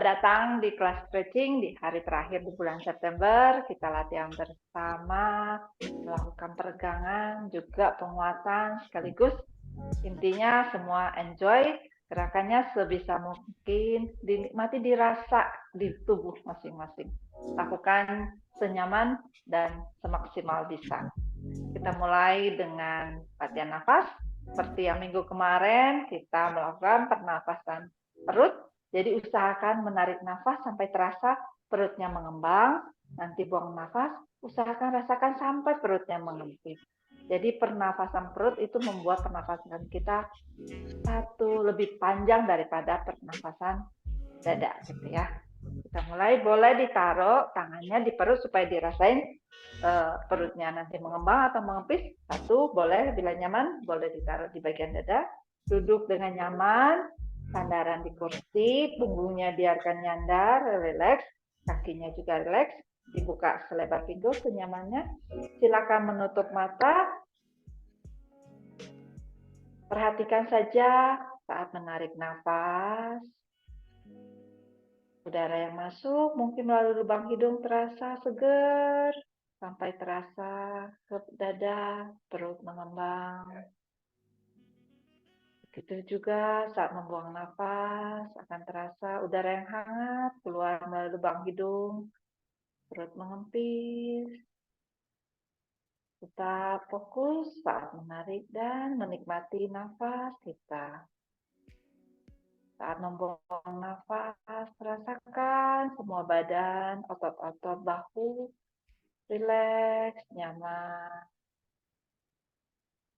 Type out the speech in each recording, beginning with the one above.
datang di kelas stretching di hari terakhir di bulan September. Kita latihan bersama, melakukan peregangan, juga penguatan sekaligus. Intinya semua enjoy, gerakannya sebisa mungkin, dinikmati, dirasa di tubuh masing-masing. Lakukan senyaman dan semaksimal bisa. Kita mulai dengan latihan nafas. Seperti yang minggu kemarin, kita melakukan pernapasan perut. Jadi usahakan menarik nafas sampai terasa perutnya mengembang. Nanti buang nafas, usahakan rasakan sampai perutnya mengempis. Jadi pernafasan perut itu membuat pernafasan kita lebih panjang daripada pernafasan dada, gitu ya. Kita mulai, boleh ditaruh tangannya di perut supaya dirasain perutnya nanti mengembang atau mengempis. Satu, boleh bila nyaman, boleh ditaruh di bagian dada. Duduk dengan nyaman, sandaran di kursi, punggungnya biarkan nyandar, rileks, kakinya juga rileks, dibuka selebar pinggul senyamannya. Silakan menutup mata. Perhatikan saja saat menarik nafas. Udara yang masuk mungkin melalui lubang hidung terasa segar, sampai terasa ke dada, perut mengembang. Begitu juga saat membuang nafas, akan terasa udara yang hangat keluar melalui lubang hidung, perut mengempis. Tetap fokus saat menarik dan menikmati nafas kita. Saat membuang nafas, rasakan semua badan, otot-otot bahu, rileks, nyaman.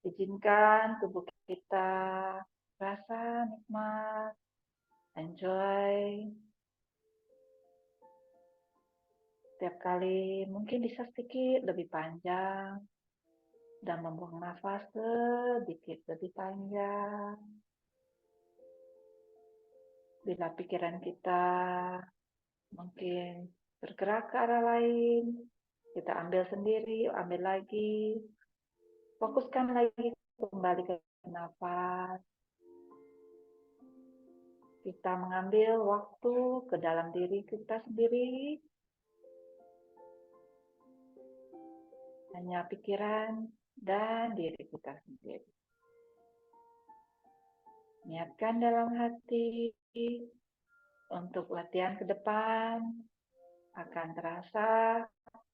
Izinkan tubuh kita rasa nikmat, enjoy. Setiap kali mungkin bisa sedikit lebih panjang dan membuang nafas sedikit lebih panjang. Bila pikiran kita mungkin bergerak ke arah lain, kita ambil sendiri, ambil lagi. Fokuskan lagi kembali ke nafas. Kita mengambil waktu ke dalam diri kita sendiri. Hanya pikiran dan diri kita sendiri. Niatkan dalam hati untuk latihan ke depan akan terasa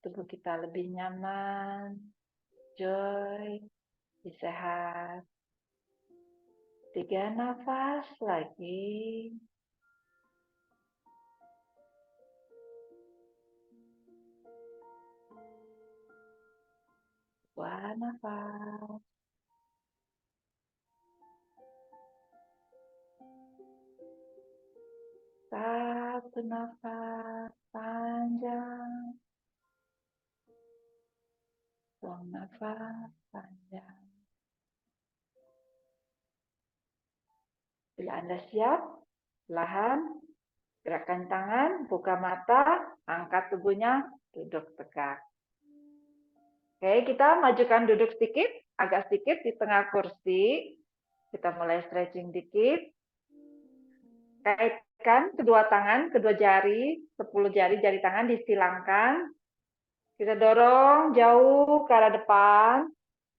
tubuh kita lebih nyaman, joy, lebih sehat. 3 nafas lagi. Buang nafas. Satu nafas panjang. Buang nafas panjang. Bila Anda siap, perlahan gerakan tangan, buka mata, angkat tubuhnya, duduk tegak. Oke, kita majukan duduk sedikit, agak sedikit di tengah kursi. Kita mulai stretching dikit. Kaitkan kedua tangan, kedua jari, 10 jari tangan disilangkan. Kita dorong jauh ke arah depan.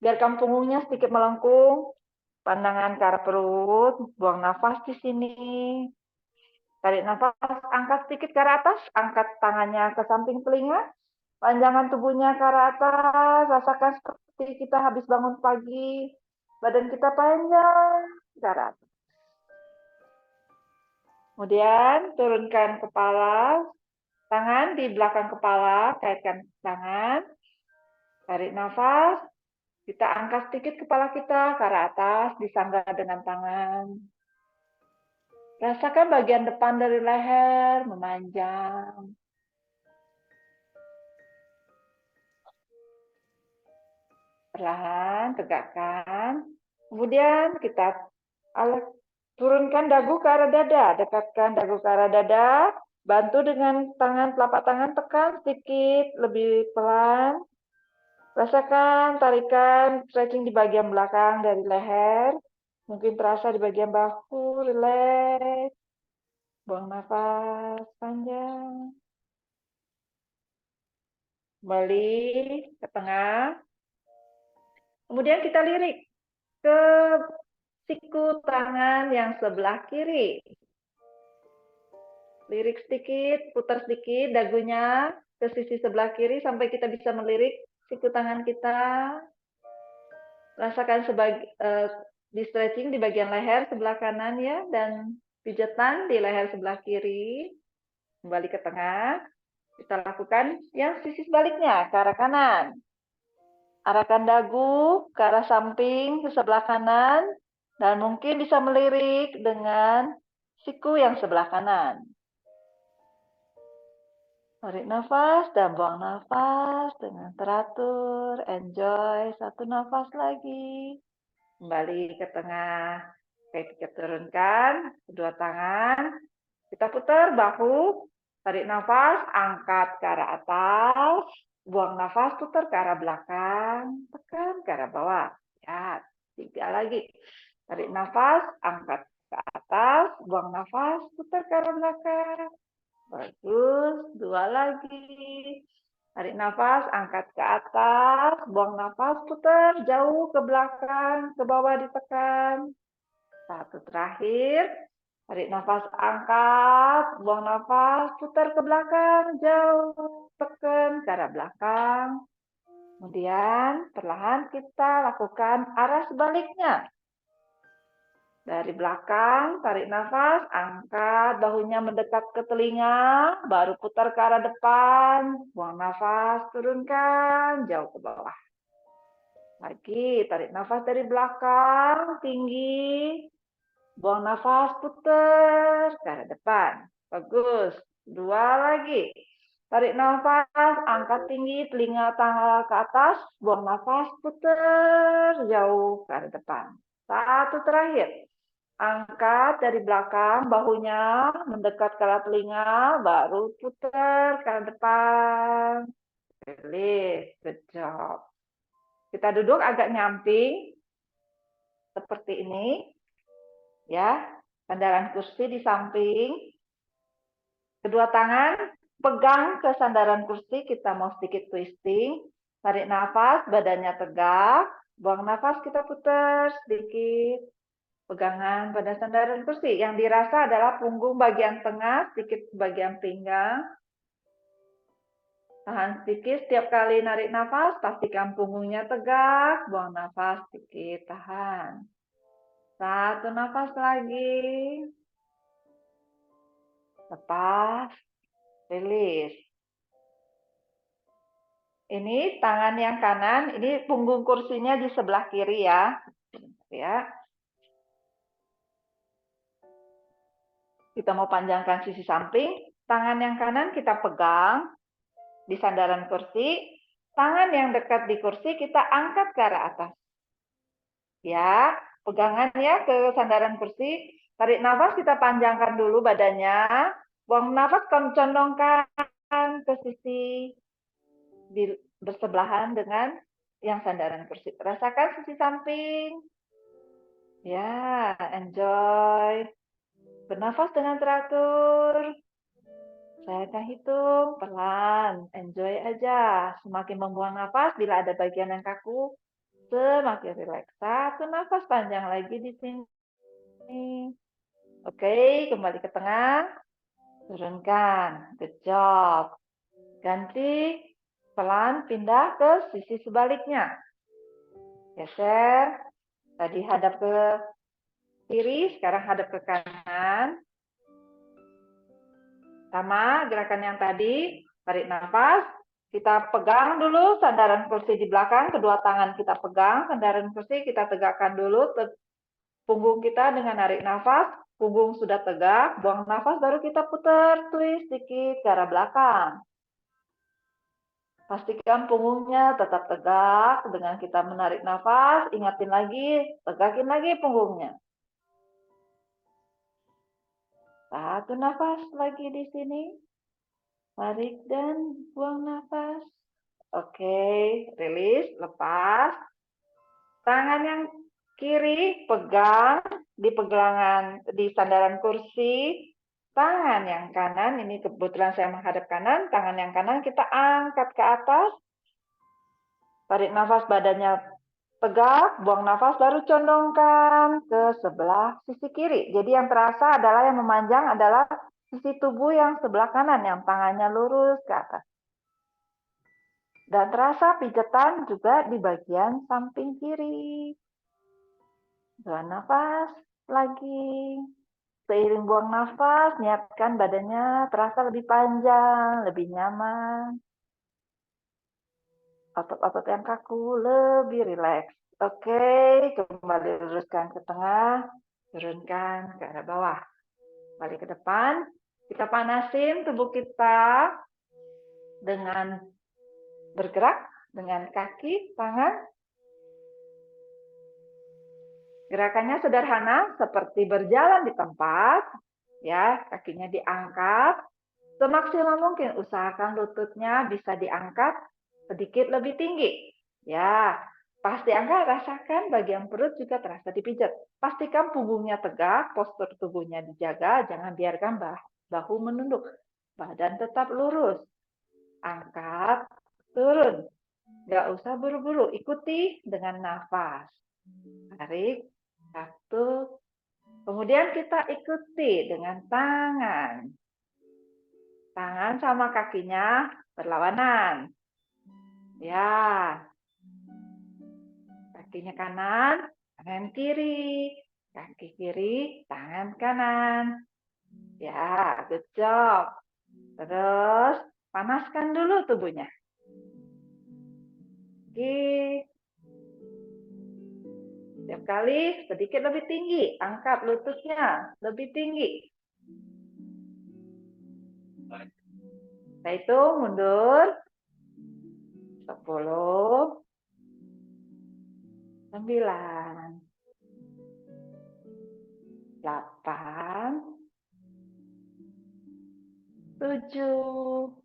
Biarkan punggungnya sedikit melengkung. Pandangan ke arah perut, buang nafas di sini. Tarik nafas, angkat sedikit ke arah atas, angkat tangannya ke samping telinga. Panjangan tubuhnya ke arah atas, rasakan seperti kita habis bangun pagi. Badan kita panjang ke arah atas. Kemudian turunkan kepala, tangan di belakang kepala, kaitkan tangan. Tarik nafas, kita angkat sedikit kepala kita ke arah atas, disangga dengan tangan. Rasakan bagian depan dari leher memanjang. Perlahan tegakkan. Kemudian kita turunkan dagu ke arah dada. Dekatkan dagu ke arah dada. Bantu dengan tangan, telapak tangan, tekan sedikit, lebih pelan. Rasakan tarikan stretching di bagian belakang dari leher. Mungkin terasa di bagian bahu, rileks. Buang nafas panjang. Kembali ke tengah. Kemudian kita lirik ke siku tangan yang sebelah kiri. Lirik sedikit, putar sedikit dagunya ke sisi sebelah kiri sampai kita bisa melirik siku tangan kita. Rasakan di stretching di bagian leher sebelah kanan ya, dan pijatan di leher sebelah kiri. Kembali ke tengah. Kita lakukan yang sisi sebaliknya, ke arah kanan. Arahkan dagu ke arah samping, ke sebelah kanan, dan mungkin bisa melirik dengan siku yang sebelah kanan. Tarik nafas dan buang nafas dengan teratur. Enjoy. Satu nafas lagi. Kembali ke tengah. Oke, kita turunkan kedua tangan. Kita putar bahu. Tarik nafas, angkat ke arah atas. Buang nafas, putar ke arah belakang. Tekan ke arah bawah. Ya, 3 lagi. Tarik nafas, angkat ke atas. Buang nafas, putar ke arah belakang. Bagus, 2 lagi. Tarik nafas, angkat ke atas, buang nafas, putar jauh ke belakang, ke bawah ditekan. 1 terakhir. Tarik nafas, angkat, buang nafas, putar ke belakang, jauh, tekan ke arah belakang. Kemudian perlahan kita lakukan arah sebaliknya. Dari belakang, tarik nafas, angkat bahunya mendekat ke telinga, baru putar ke arah depan, buang nafas, turunkan, jauh ke bawah. Lagi, tarik nafas dari belakang, tinggi, buang nafas, putar ke arah depan. Bagus, 2 lagi. Tarik nafas, angkat tinggi, telinga tangan ke atas, buang nafas, putar, jauh ke arah depan. 1 terakhir. Angkat dari belakang, bahunya mendekat ke arah telinga, baru putar ke arah depan. Release, good job. Kita duduk agak nyamping, seperti ini. Ya, sandaran kursi di samping. Kedua tangan pegang ke sandaran kursi, kita mau sedikit twisting. Tarik nafas, badannya tegak. Buang nafas, kita putar sedikit. Pegangan pada sandaran kursi. Yang dirasa adalah punggung bagian tengah, sedikit bagian pinggang. Tahan sedikit, setiap kali narik nafas, pastikan punggungnya tegak. Buang nafas sedikit, tahan. 1 nafas lagi. Lepas, rilis. Ini tangan yang kanan, ini punggung kursinya di sebelah kiri ya. Ya. Kita mau panjangkan sisi samping, tangan yang kanan kita pegang di sandaran kursi, tangan yang dekat di kursi kita angkat ke arah atas. Ya, pegangan ya ke sandaran kursi, tarik nafas kita panjangkan dulu badannya, buang nafas condongkan ke sisi bersebelahan dengan yang sandaran kursi. Rasakan sisi samping. Ya, enjoy. Bernafas dengan teratur. Saya akan hitung pelan, enjoy aja. Semakin membuang nafas, bila ada bagian yang kaku, semakin rileks. 1 nafas panjang lagi di sini. Oke, kembali ke tengah. Turunkan. Good job. Ganti, pelan pindah ke sisi sebaliknya. Geser. Tadi hadap ke kiri, sekarang hadap ke kanan. Sama gerakan yang tadi, tarik nafas, kita pegang dulu sandaran kursi di belakang, kedua tangan kita pegang, sandaran kursi kita tegakkan dulu, punggung kita dengan narik nafas, punggung sudah tegak, buang nafas, baru kita putar, twist sedikit ke arah belakang. Pastikan punggungnya tetap tegak, dengan kita menarik nafas, ingatin lagi, tegakin lagi punggungnya. 1 nafas lagi di sini. Tarik dan buang nafas. Oke, rilis, lepas. Tangan yang kiri pegang di pegangan di sandaran kursi. Tangan yang kanan, ini kebetulan saya menghadap kanan, tangan yang kanan kita angkat ke atas. Tarik nafas, badannya tegak, buang nafas, baru condongkan ke sebelah sisi kiri. Jadi yang terasa adalah yang memanjang adalah sisi tubuh yang sebelah kanan, yang tangannya lurus ke atas. Dan terasa pijatan juga di bagian samping kiri. Buang nafas lagi. Seiring buang nafas, niatkan badannya terasa lebih panjang, lebih nyaman. Otot-otot yang kaku lebih rileks. Oke, kembali luruskan ke tengah, turunkan ke arah bawah. Balik ke depan, kita panasin tubuh kita dengan bergerak dengan kaki, tangan. Gerakannya sederhana seperti berjalan di tempat, ya, kakinya diangkat. Semaksimal mungkin usahakan lututnya bisa diangkat sedikit lebih tinggi. Ya, pas diangkat rasakan bagian perut juga terasa dipijat. Pastikan punggungnya tegak, postur tubuhnya dijaga, jangan biarkan bahu menunduk. Badan tetap lurus. Angkat, turun. Nggak usah buru-buru, ikuti dengan nafas. Tarik, satu. Kemudian kita ikuti dengan tangan. Tangan sama kakinya berlawanan. Ya. Kakinya kanan, tangan kiri. Kaki kiri, tangan kanan. Ya, good job. Terus, panaskan dulu tubuhnya. Oke. Setiap kali sedikit lebih tinggi. Angkat lututnya lebih tinggi. Setelah itu mundur. 10, 9, 8, 7,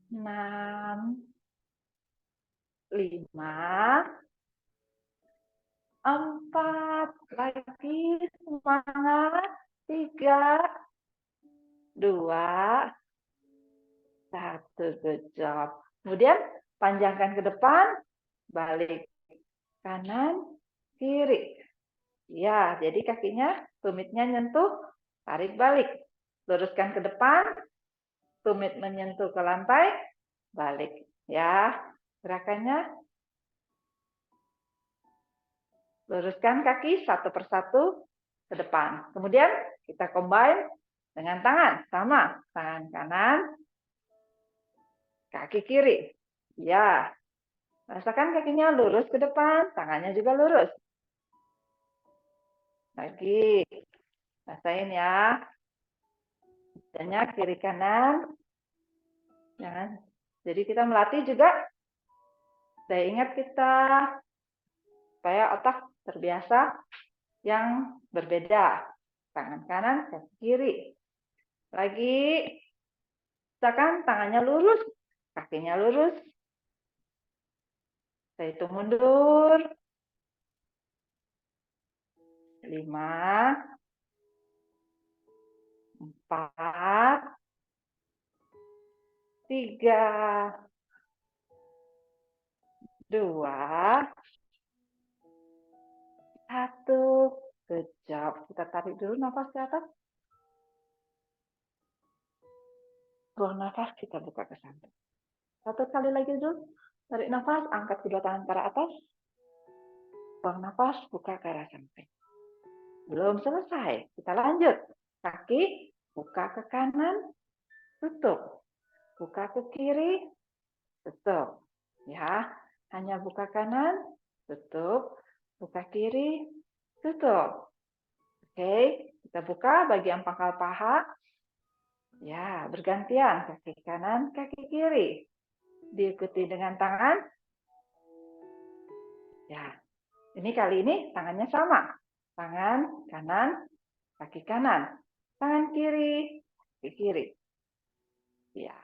6, 5, 4, lagi semangat, 3, 2, 1, good job. Kemudian panjangkan ke depan, balik kanan, kiri. Ya, jadi kakinya, tumitnya nyentuh, tarik balik. Luruskan ke depan, tumit menyentuh ke lantai, balik. Ya, gerakannya luruskan kaki satu persatu ke depan. Kemudian kita combine dengan tangan. Sama, tangan kanan, kaki kiri. Ya, rasakan kakinya lurus ke depan, tangannya juga lurus. Lagi, rasain ya. Misalnya kiri kanan. Ya. Jadi kita melatih juga daya ingat kita supaya otak terbiasa yang berbeda. Tangan kanan, kaki kiri. Lagi, misalkan tangannya lurus, kakinya lurus. Saya hitung mundur. 5, 4, 3, 2, 1. Good job. Kita tarik dulu nafas ke atas. Buang nafas, kita buka ke samping. Satu kali lagi dulu. Tarik nafas, angkat kedua tangan ke arah atas. Buang nafas, buka ke arah samping. Belum selesai. Kita lanjut. Kaki, buka ke kanan, tutup. Buka ke kiri, tutup. Ya, hanya buka kanan, tutup. Buka kiri, tutup. Oke, kita buka bagian pangkal paha. Ya, bergantian. Kaki kanan, kaki kiri. Diikuti dengan tangan. Ya, ini kali ini tangannya sama. Tangan kanan, kaki kanan. Tangan kiri, kaki kiri. Ya.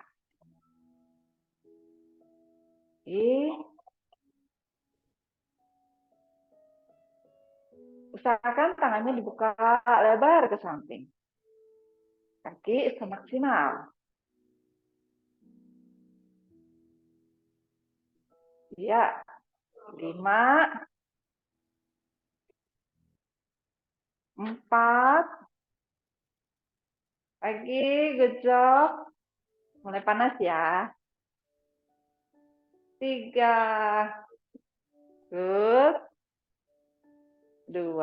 Usahakan tangannya dibuka lebar ke samping. Kaki semaksimal. Ya, 5, 4, lagi, good job. Mulai panas ya. 3, good. 2,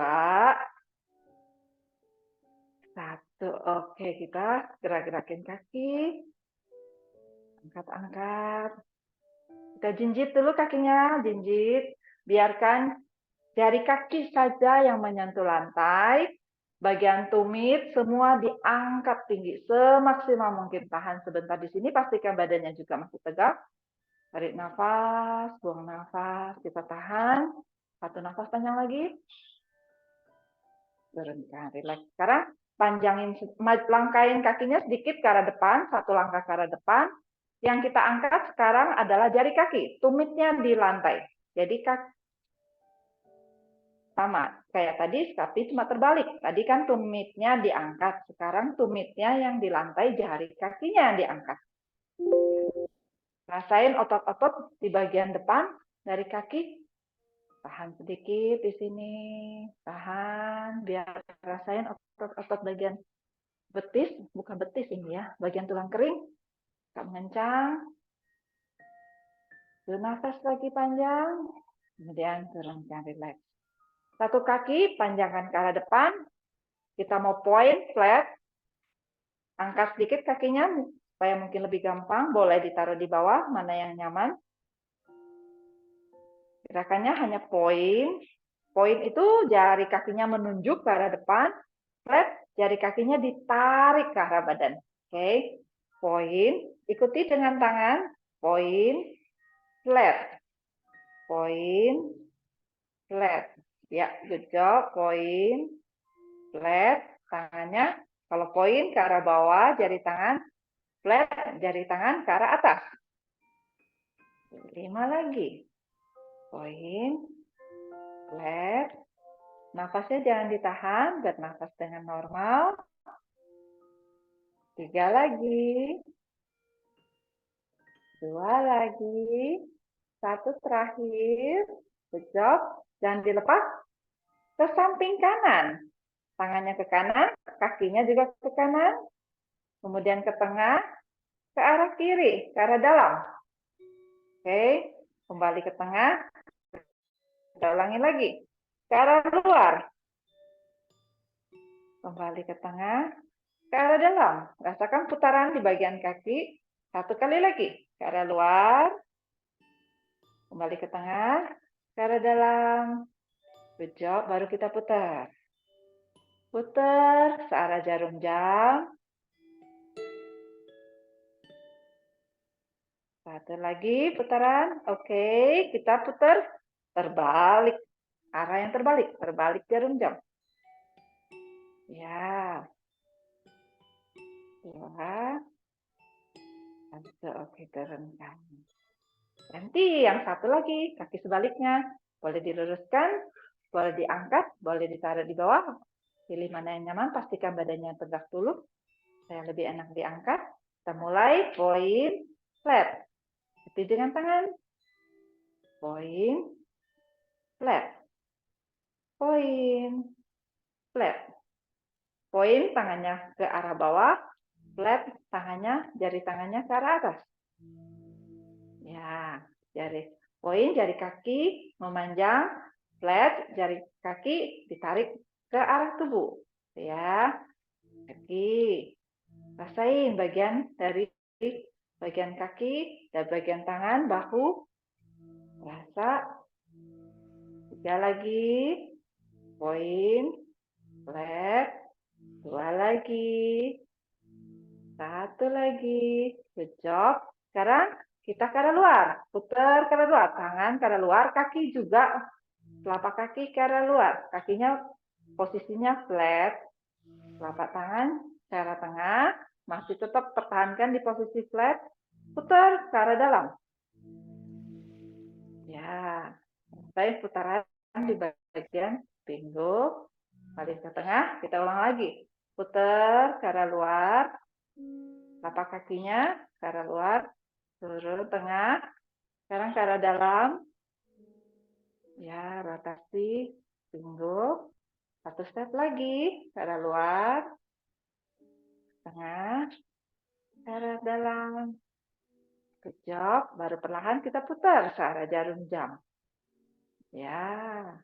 1. Oke, kita gerak-gerakin kaki. Angkat-angkat. Kita jinjit dulu kakinya, jinjit. Biarkan jari kaki saja yang menyentuh lantai. Bagian tumit semua diangkat tinggi semaksimal mungkin. Tahan sebentar di sini, pastikan badannya juga masih tegak. Tarik nafas, buang nafas, kita tahan. 1 nafas panjang lagi. Turunkan, relax. Sekarang panjangin, langkahin kakinya sedikit ke arah depan, 1 langkah ke arah depan. Yang kita angkat sekarang adalah jari kaki, tumitnya di lantai. Jadi kaki sama kayak tadi, tapi cuma terbalik. Tadi kan tumitnya diangkat, sekarang tumitnya yang di lantai, jari kakinya yang diangkat. Rasain otot-otot di bagian depan dari kaki. Tahan sedikit di sini, tahan, biar rasain otot-otot bagian betis, bukan betis ini ya, bagian tulang kering. Tak mengencang. Bernafas lagi panjang, kemudian turunkan, relax. 1 kaki, panjangkan ke arah depan. Kita mau point, flat. Angkat sedikit kakinya, supaya mungkin lebih gampang. Boleh ditaruh di bawah, mana yang nyaman. Gerakannya hanya point. Point itu jari kakinya menunjuk ke arah depan. Flat, jari kakinya ditarik ke arah badan. Oke, point. Ikuti dengan tangan. Point, flat. Point, flat. Ya, good job. Point, flat. Tangannya, kalau point ke arah bawah, jari tangan. Flat, jari tangan ke arah atas. 5 lagi. Point, flat. Nafasnya jangan ditahan, bernafas dengan normal. 3 lagi. 2 lagi. 1 terakhir. Good job. Jangan dilepas. Ke samping kanan. Tangannya ke kanan, kakinya juga ke kanan. Kemudian ke tengah, ke arah kiri, ke arah dalam. Oke, kembali ke tengah. Kita ulangi lagi. Ke arah luar. Kembali ke tengah, ke arah dalam. Rasakan putaran di bagian kaki. 1 kali lagi. Ke arah luar. Kembali ke tengah, ke arah dalam. Good job, baru kita putar. Putar searah jarum jam. 1 lagi putaran. Oke, kita putar terbalik. Arah yang terbalik jarum jam. Ya. 2. 1. Oke, turunkan. Ganti yang 1 lagi, kaki sebaliknya. Boleh diluruskan, boleh diangkat, boleh ditaruh di bawah. Pilih mana yang nyaman, pastikan badannya tegak dulu. Saya lebih enak diangkat. Kita mulai, point, flat. Ikuti dengan tangan. Point, flat. Point, flat. Point, tangannya ke arah bawah. Flat, tangannya, jari tangannya ke arah atas. Ya, jari point, jari kaki memanjang. Flat, jari kaki ditarik ke arah tubuh. Ya, kaki. Rasain bagian dari bagian kaki dan bagian tangan, bahu. Rasa. 3 lagi. Point. Flat. 2 lagi. 1 lagi. Good job. Sekarang kita ke arah luar. Putar ke arah luar. Tangan ke arah luar. Kaki juga. Telapak kaki ke arah luar. Kakinya posisinya flat. Telapak tangan ke arah tengah. Masih tetap pertahankan di posisi flat. Putar ke arah dalam. Ya. Saya putaran di bagian pinggul. Balik ke tengah. Kita ulang lagi. putar ke arah luar, telapak kakinya ke arah luar, turun tengah, sekarang ke arah dalam, ya rotasi, pinggul, satu step lagi, ke arah luar, tengah, ke arah dalam, kejap, baru perlahan kita putar ke arah jarum jam. Ya,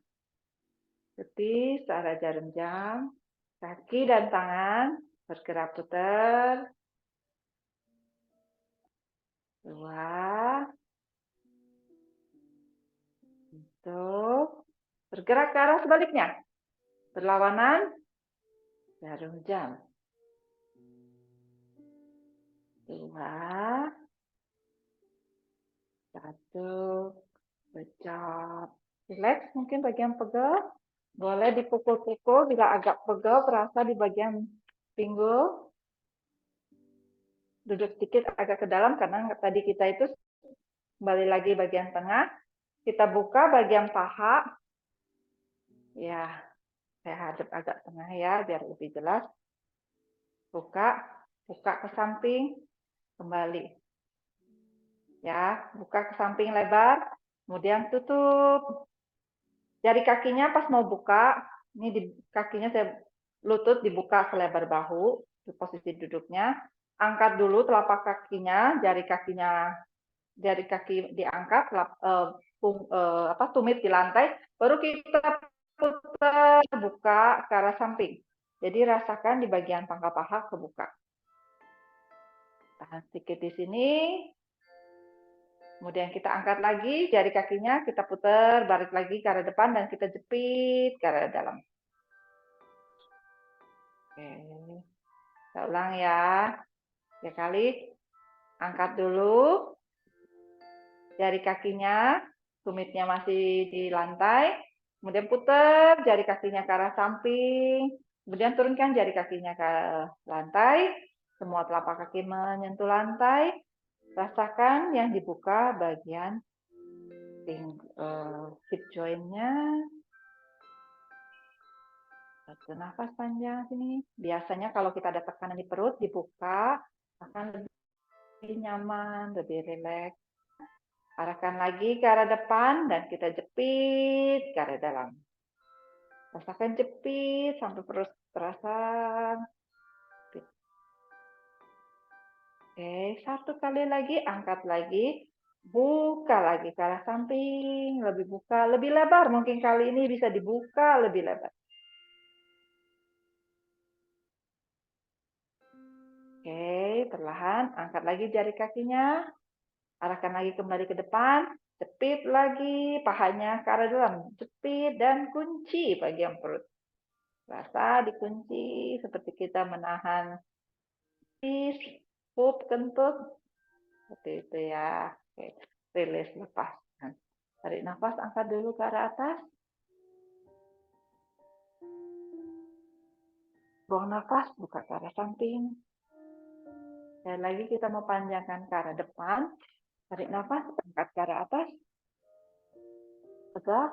seperti ke arah jarum jam, kaki dan tangan bergerak putar, dua, untuk bergerak ke arah sebaliknya, berlawanan jarum jam. Dua, satu, kejap. Relax, mungkin bagian pegel. Boleh dipukul-pukul bila agak pegel terasa di bagian pinggul. Duduk sedikit agak ke dalam karena tadi kita itu kembali lagi bagian tengah. Kita buka bagian paha. Ya, saya hadap agak tengah ya biar lebih jelas. Buka, buka ke samping, kembali. Ya, buka ke samping lebar, kemudian tutup. Jari kakinya pas mau buka, ini di kakinya saya lutut dibuka selebar bahu, di posisi duduknya. Angkat dulu telapak kakinya, jari kaki diangkat, tumit di lantai, baru kita putar buka ke arah samping. Jadi rasakan di bagian pangkal paha kebuka. Tahan sedikit di sini. Kemudian kita angkat lagi jari kakinya, kita putar, balik lagi ke arah depan dan kita jepit ke arah dalam. Oke, kita ulang ya. 3 kali. Angkat dulu. Jari kakinya, tumitnya masih di lantai. Kemudian putar jari kakinya ke arah samping. Kemudian turunkan jari kakinya ke lantai. Semua telapak kaki menyentuh lantai. Rasakan yang dibuka bagian hip joint-nya. Satu nafas panjang sini. Biasanya kalau kita ada tekanan di perut, dibuka, akan lebih nyaman, lebih rileks. Arahkan lagi ke arah depan dan kita jepit ke arah dalam. Rasakan jepit sampai perut terasa. Oke, satu kali lagi, angkat lagi. Buka lagi ke arah samping, lebih buka, lebih lebar. Mungkin kali ini bisa dibuka lebih lebar. Oke, perlahan angkat lagi jari kakinya. Arahkan lagi kembali ke depan. Jepit lagi pahanya ke arah dalam. Jepit dan kunci bagian perut. Rasa dikunci seperti kita menahan pup kentut. Seperti itu ya. Oke, rilis lepas. Tarik nafas, angkat dulu ke arah atas. Buang nafas, buka ke arah samping. Dan lagi kita mau panjangkan ke arah depan. Tarik nafas, angkat ke arah atas. Tegak.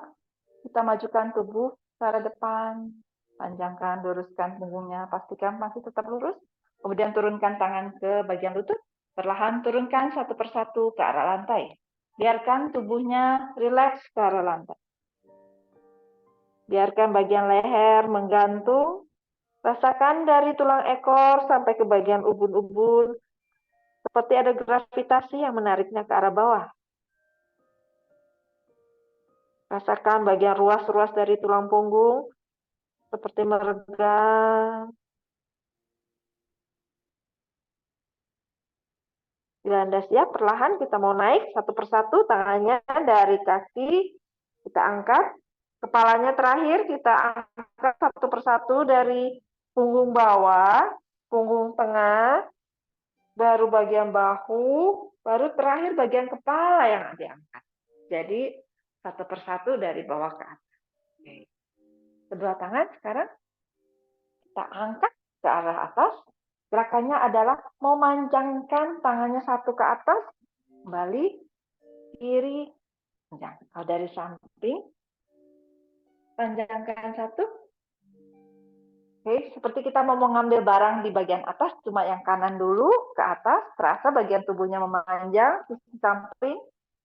Kita majukan tubuh ke arah depan. Panjangkan, luruskan punggungnya. Pastikan masih tetap lurus. Kemudian turunkan tangan ke bagian lutut. Perlahan turunkan satu persatu ke arah lantai. Biarkan tubuhnya rileks ke arah lantai. Biarkan bagian leher menggantung. Rasakan dari tulang ekor sampai ke bagian ubun-ubun. Seperti ada gravitasi yang menariknya ke arah bawah. Rasakan bagian ruas-ruas dari tulang punggung. Seperti meregang. Bila Anda siap, perlahan kita mau naik satu persatu tangannya dari kaki. Kita angkat. Kepalanya terakhir kita angkat satu persatu dari punggung bawah, punggung tengah, baru bagian bahu, baru terakhir bagian kepala yang diangkat. Jadi satu persatu dari bawah ke atas. Oke. Kedua tangan sekarang kita angkat ke arah atas. Gerakannya adalah memanjangkan tangannya satu ke atas, kembali, kiri, panjang. Kalau dari samping, panjangkan satu, Oke, seperti kita mau mengambil barang di bagian atas, cuma yang kanan dulu ke atas, terasa bagian tubuhnya memanjang, sisi samping,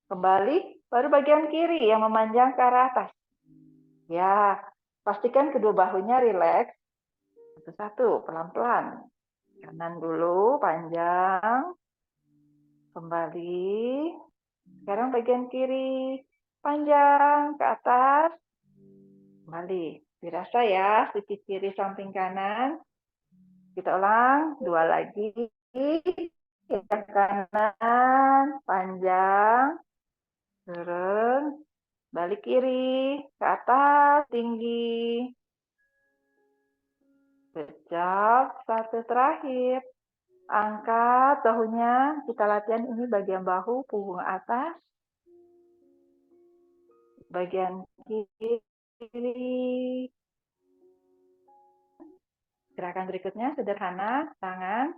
kembali, baru bagian kiri yang memanjang ke arah atas. Ya, pastikan kedua bahunya rileks, satu-satu, pelan-pelan. Kanan dulu, panjang, kembali. Sekarang bagian kiri, panjang, ke atas, kembali. Dirasa ya, sisi kiri samping kanan. Kita ulang, dua lagi. Yang kanan, panjang, turun, balik kiri, ke atas, tinggi. Kejap, satu terakhir. Angkat bahunya, kita latihan ini bagian bahu, punggung atas, bagian kiri. Gerakan berikutnya sederhana, tangan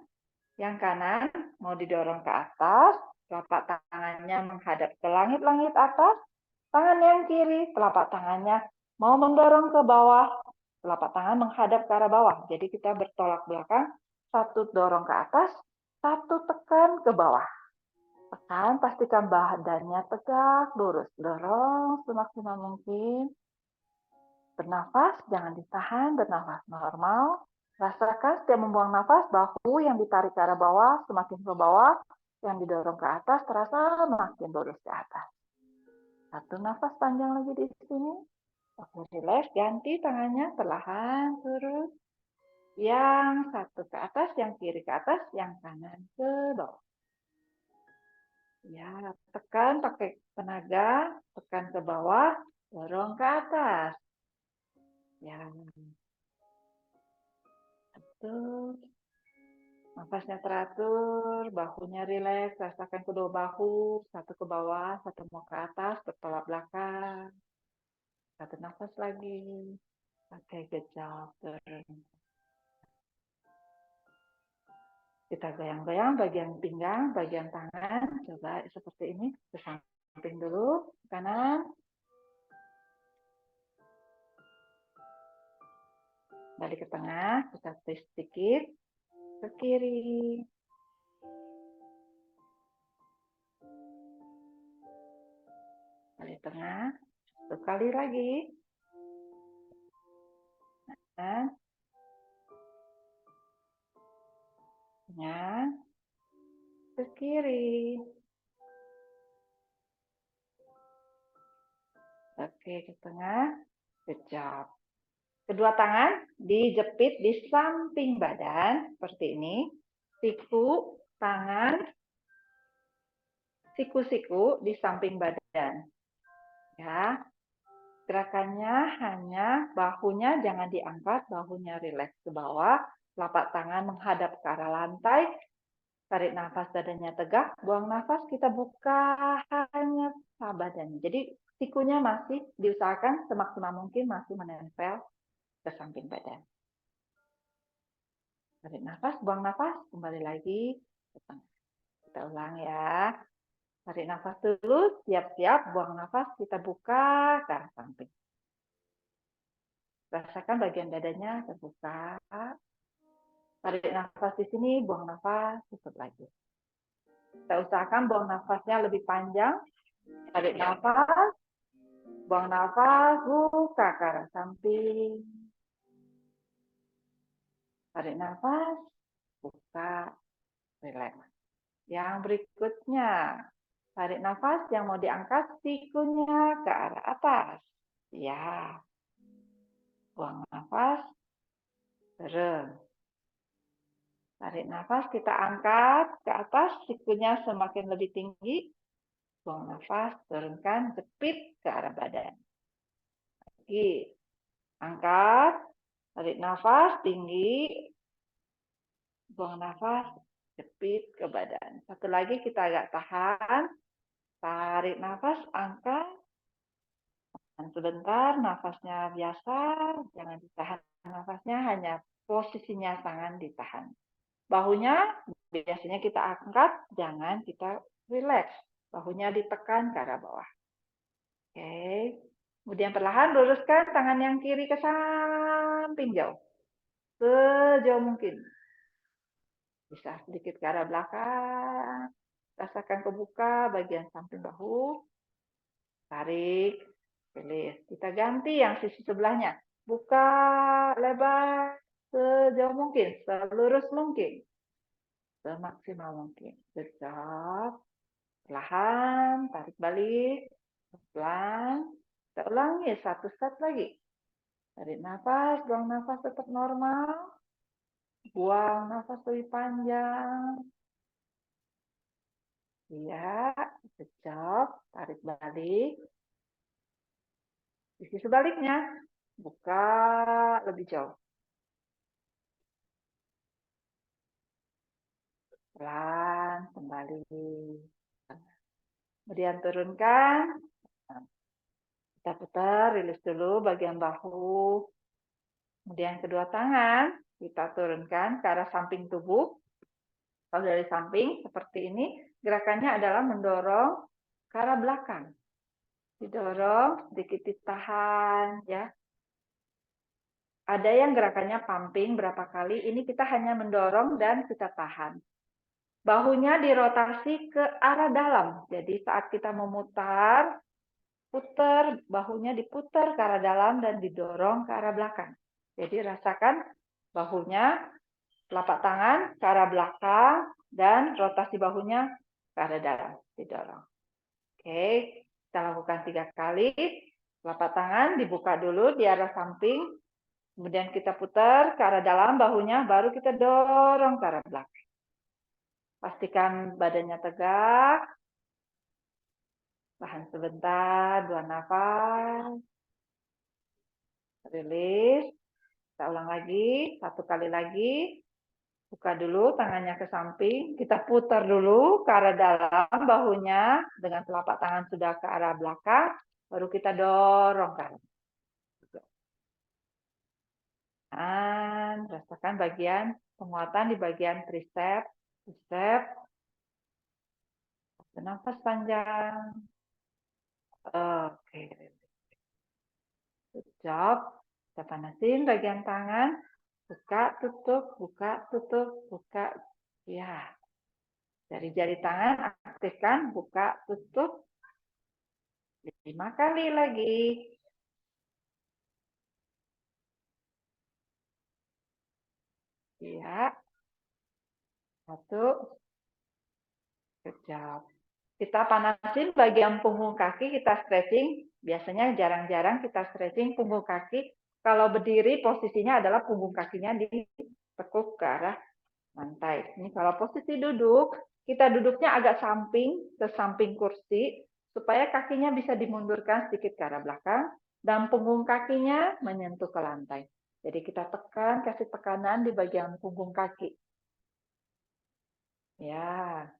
yang kanan mau didorong ke atas, telapak tangannya menghadap ke langit-langit atas, tangan yang kiri, telapak tangannya mau mendorong ke bawah, telapak tangan menghadap ke arah bawah. Jadi kita bertolak belakang, satu dorong ke atas, satu tekan ke bawah. Tekan, pastikan badannya tegak, lurus. Dorong semaksimal mungkin. Bernafas, jangan ditahan, bernafas normal. Rasakan setiap membuang nafas, bahu yang ditarik ke arah bawah, semakin ke bawah, yang didorong ke atas, terasa makin lurus ke atas. Satu nafas panjang lagi di sini. Oke, relax, ganti tangannya, perlahan, turun. Yang satu ke atas, yang kiri ke atas, yang kanan ke bawah. Ya, tekan pakai tenaga, tekan ke bawah, dorong ke atas. Ya, betul. Nafasnya teratur, bahunya rileks, rasakan kedua bahu, satu ke bawah, satu mau ke atas, bertolak belakang. Satu nafas lagi, pakai gejap, turun. Kita goyang-goyang bagian pinggang, bagian tangan, coba seperti ini, ke samping dulu, kanan, balik ke tengah, kita twist sedikit, ke kiri. Balik tengah, satu kali lagi. Nah, ke kiri. Oke, ke tengah, kejap. Kedua tangan dijepit di samping badan, seperti ini. Siku, tangan, siku-siku di samping badan. Ya, gerakannya hanya bahunya jangan diangkat, bahunya rileks ke bawah, telapak tangan menghadap ke arah lantai, tarik nafas badannya tegak, buang nafas kita buka hanya badannya. Jadi sikunya masih diusahakan semaksimal mungkin masih menempel ke samping badan. Tarik nafas, buang nafas, kembali lagi ke tengah. Kita ulang ya. Tarik nafas dulu, siap-siap, buang nafas, kita buka ke arah samping. Rasakan bagian dadanya terbuka. Tarik nafas di sini, buang nafas, tutup lagi. Kita usahakan buang nafasnya lebih panjang. Tarik nafas, buang nafas, buka ke arah samping. Tarik nafas, buka, relax. Yang berikutnya, tarik nafas, yang mau diangkat sikunya ke arah atas. Ya. Buang nafas, turun. Tarik nafas, kita angkat ke atas, sikunya semakin lebih tinggi. Buang nafas, turunkan, jepit ke arah badan. Lagi, angkat, tarik nafas, tinggi. Buang nafas, jepit ke badan. Satu lagi kita agak tahan. Tarik nafas, angkat. Dan sebentar, nafasnya biasa. Jangan ditahan nafasnya, hanya posisinya tangan ditahan. Bahunya biasanya kita angkat, jangan kita relax. Bahunya ditekan ke arah bawah. Oke. Kemudian perlahan luruskan tangan yang kiri ke samping jauh. sejauh mungkin. Bisa sedikit ke arah belakang, rasakan kebuka bagian samping bahu, tarik, rilis. Kita ganti yang sisi sebelahnya. Buka lebar sejauh mungkin, selurus mungkin, semaksimal mungkin. Kejap, perlahan, tarik balik, pelan. Kita ulangi satu set lagi. Tarik nafas, buang nafas tetap normal. Buang nafas lebih panjang. Iya, kejap, tarik balik. Sisi sebaliknya, buka lebih jauh. Pelan, kembali. Kemudian turunkan. Kita putar, rilis dulu bagian bahu. Kemudian kedua tangan, kita turunkan ke arah samping tubuh. Kalau dari samping, seperti ini, gerakannya adalah mendorong ke arah belakang. Didorong, sedikit ditahan, ya. Ada yang gerakannya pumping berapa kali, ini kita hanya mendorong dan kita tahan. Bahunya dirotasi ke arah dalam. Jadi saat kita memutar, putar, bahunya diputar ke arah dalam dan didorong ke arah belakang. Jadi rasakan bahunya, telapak tangan ke arah belakang, dan rotasi bahunya ke arah dalam. Didorong. Oke, kita lakukan 3 kali. Telapak tangan dibuka dulu di arah samping. Kemudian kita putar ke arah dalam bahunya, baru kita dorong ke arah belakang. Pastikan badannya tegak. Tahan sebentar, 2 nafas. Rilis. Kita ulang lagi, 1 kali lagi. Buka dulu tangannya ke samping. Kita putar dulu ke arah dalam bahunya. Dengan telapak tangan sudah ke arah belakang. Baru kita dorong ke arah. Dan rasakan bagian penguatan di bagian tricep. Nafas panjang. Oke. Good job. Kita panasin bagian tangan. Buka, tutup, buka, tutup, buka. Ya. Dari jari tangan aktifkan, buka, tutup. 5 kali lagi. Ya. 1. Good job. Kita panasin bagian punggung kaki, kita stretching. Biasanya jarang-jarang kita stretching punggung kaki. Kalau berdiri posisinya adalah punggung kakinya ditekuk ke arah lantai. Ini kalau posisi duduk, kita duduknya agak samping, ke samping kursi, supaya kakinya bisa dimundurkan sedikit ke arah belakang, dan punggung kakinya menyentuh ke lantai. Jadi kita tekan, kasih tekanan di bagian punggung kaki. Ya.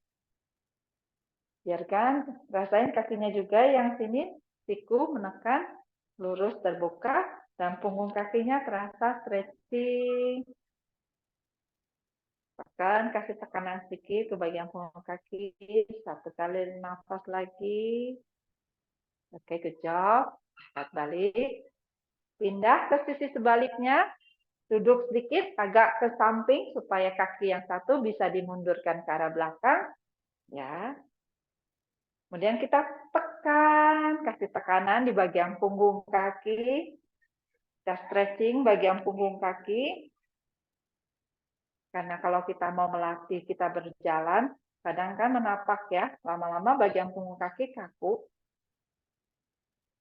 Biarkan, rasain kakinya juga yang sini, siku menekan, lurus terbuka, dan punggung kakinya terasa stretching. Bahkan kasih tekanan sedikit ke bagian punggung kaki, 1 kali nafas lagi. Oke, good job. Angkat balik. Pindah ke sisi sebaliknya, duduk sedikit agak ke samping supaya kaki yang satu bisa dimundurkan ke arah belakang. Ya. Kemudian kita tekan, kasih tekanan di bagian punggung kaki. Kita stretching bagian punggung kaki. Karena kalau kita mau melatih, kita berjalan, kadang kan menapak ya, lama-lama bagian punggung kaki kaku.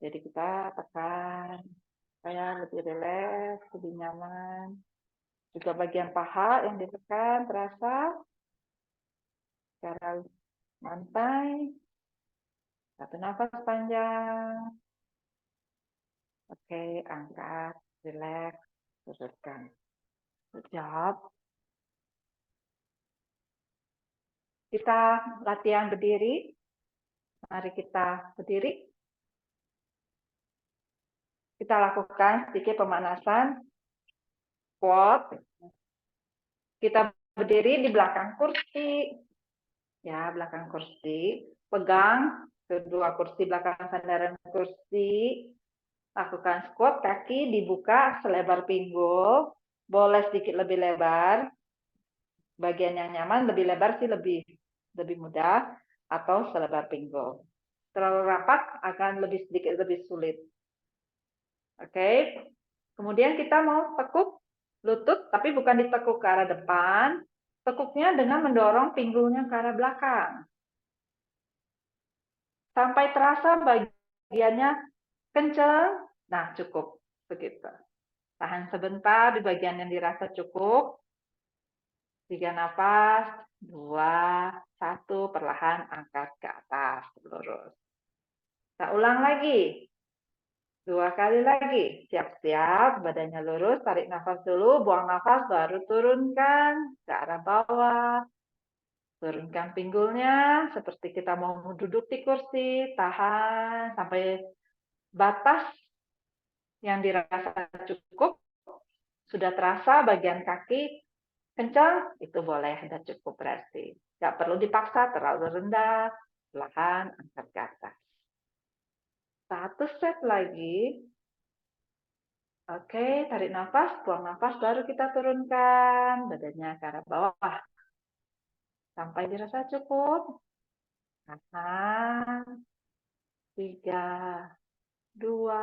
Jadi kita tekan, supaya lebih rileks, lebih nyaman. Juga bagian paha yang ditekan, terasa secara lantai. 1 nafas panjang. Oke, angkat, rileks, turunkan. Good job. Kita latihan berdiri. Mari kita berdiri. Kita lakukan sedikit pemanasan. Squat. Kita berdiri di belakang kursi. Ya, belakang kursi. Pegang kedua kursi belakang sandaran kursi. Lakukan squat, kaki dibuka selebar pinggul. boleh sedikit lebih lebar. Bagian yang nyaman lebih lebar sih lebih mudah, atau selebar pinggul. Terlalu rapat akan sedikit lebih sulit. Oke. Kemudian kita mau tekuk lutut, tapi bukan ditekuk ke arah depan. Tekuknya dengan mendorong pinggulnya ke arah belakang. Sampai terasa bagiannya kencang. Nah, cukup. Begitu. Tahan sebentar di bagian yang dirasa cukup. 3 nafas, 2, 1, perlahan angkat ke atas, lurus. Kita ulang lagi. 2 kali lagi. Siap-siap, badannya lurus, tarik nafas dulu, buang nafas, baru turunkan ke arah bawah. Turunkan pinggulnya, seperti kita mau duduk di kursi, tahan sampai batas yang dirasa cukup. Sudah terasa bagian kaki kencang, itu boleh, sudah cukup berarti. Nggak perlu dipaksa terlalu rendah, perlahan angkat ke atas. 1 set lagi. Oke, tarik nafas, buang nafas, baru kita turunkan badannya ke arah bawah. Sampai dirasa cukup. Tahan. 3, 2,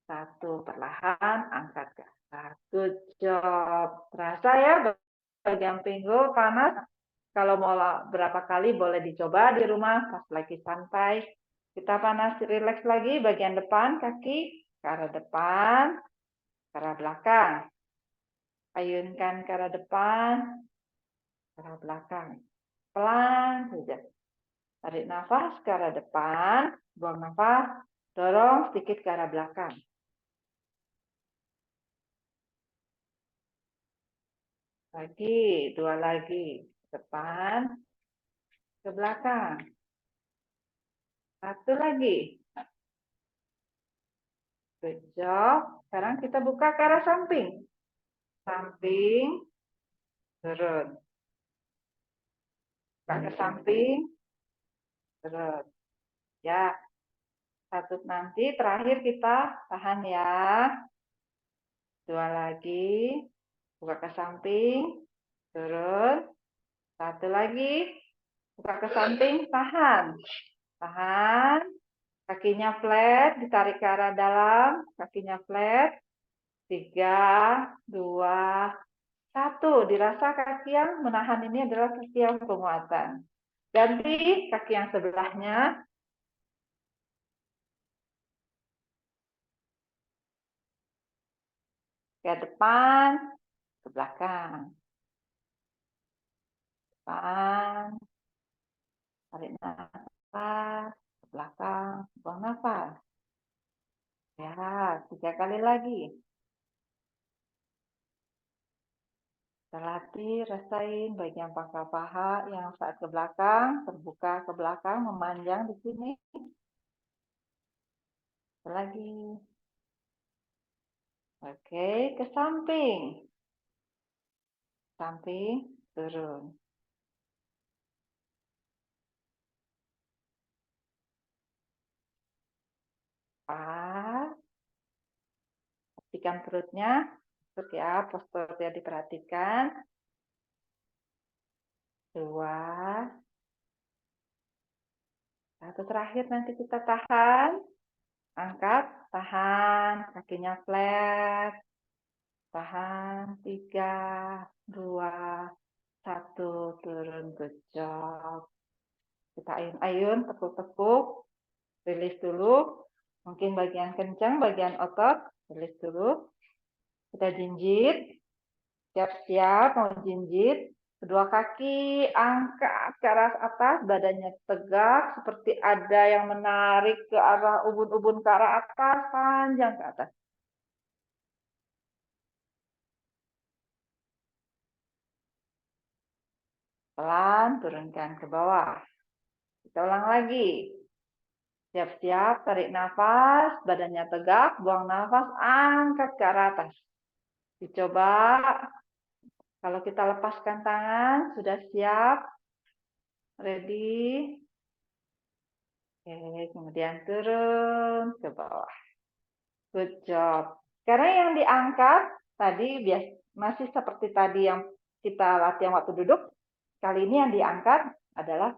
1. Perlahan angkat ke atas. Good job. Terasa ya bagian pinggul panas? Kalau mau berapa kali boleh dicoba di rumah pas lagi santai. Kita panas, rileks lagi bagian depan kaki ke arah depan, ke arah belakang. Ayunkan ke arah depan, ke arah belakang. Pelan saja. Tarik nafas ke arah depan, buang nafas, dorong sedikit ke arah belakang. Lagi, 2 lagi. Depan, ke belakang. 1 lagi. Good job. Sekarang kita buka ke arah samping. Samping, turun. Buka ke samping, turun. Ya, satu nanti terakhir kita tahan ya. 2 lagi. Buka ke samping, turun. 1 lagi. Buka ke samping, tahan. Tahan. Kakinya flat, ditarik ke arah dalam. Kakinya flat. 3, 2, 1. Dirasa kaki yang menahan ini adalah kaki yang penguatan. Ganti kaki yang sebelahnya. Ke depan, ke belakang. Depan. Tarik nafas. Ke belakang. Buang nafas. Ya, 3 kali lagi. Kita latih, rasain bagian pangkal paha yang saat ke belakang, terbuka ke belakang, memanjang di sini. Lagi. Oke, ke samping. Samping, turun. Pas. Perhatikan perutnya. Seperti apa posturnya diperhatikan. 2. 1 terakhir nanti kita tahan. Angkat, tahan. Kakinya flat. Tahan. 3, 2, 1. Turun. Good job. Kita ayun-ayun, tekuk-tekuk. Rilis dulu. Mungkin bagian kencang, bagian otot. Rilis dulu. Kita jinjit. Siap-siap mau jinjit. Kedua kaki angkat ke arah atas, badannya tegak seperti ada yang menarik ke arah ubun-ubun ke arah atas, panjang ke atas. Pelan turunkan ke bawah. Kita ulang lagi. Siap-siap tarik nafas, badannya tegak, buang nafas, angkat ke arah atas. Dicoba. Kalau kita lepaskan tangan, sudah siap. Ready. Oke, kemudian turun ke bawah. Good job. Karena yang diangkat tadi masih seperti tadi yang kita latihan waktu duduk. Kali ini yang diangkat adalah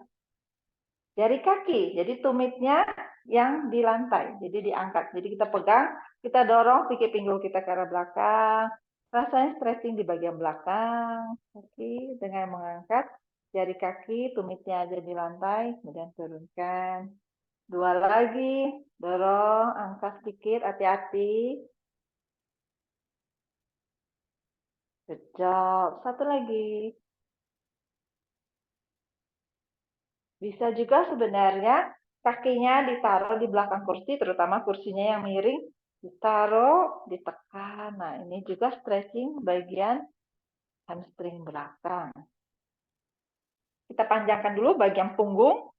jari kaki. Jadi tumitnya yang di lantai. Jadi diangkat. Jadi kita pegang, kita dorong pikir pinggul kita ke arah belakang. Rasain stretching di bagian belakang. Kaki dengan mengangkat jari kaki, tumitnya aja di lantai, kemudian turunkan. Dua lagi, dorong, angkat sedikit, hati-hati. Good job. Satu lagi. Bisa juga sebenarnya kakinya ditaruh di belakang kursi, terutama kursinya yang miring, ditaruh, ditekan. Nah, ini juga stretching bagian hamstring belakang. Kita panjangkan dulu bagian punggung.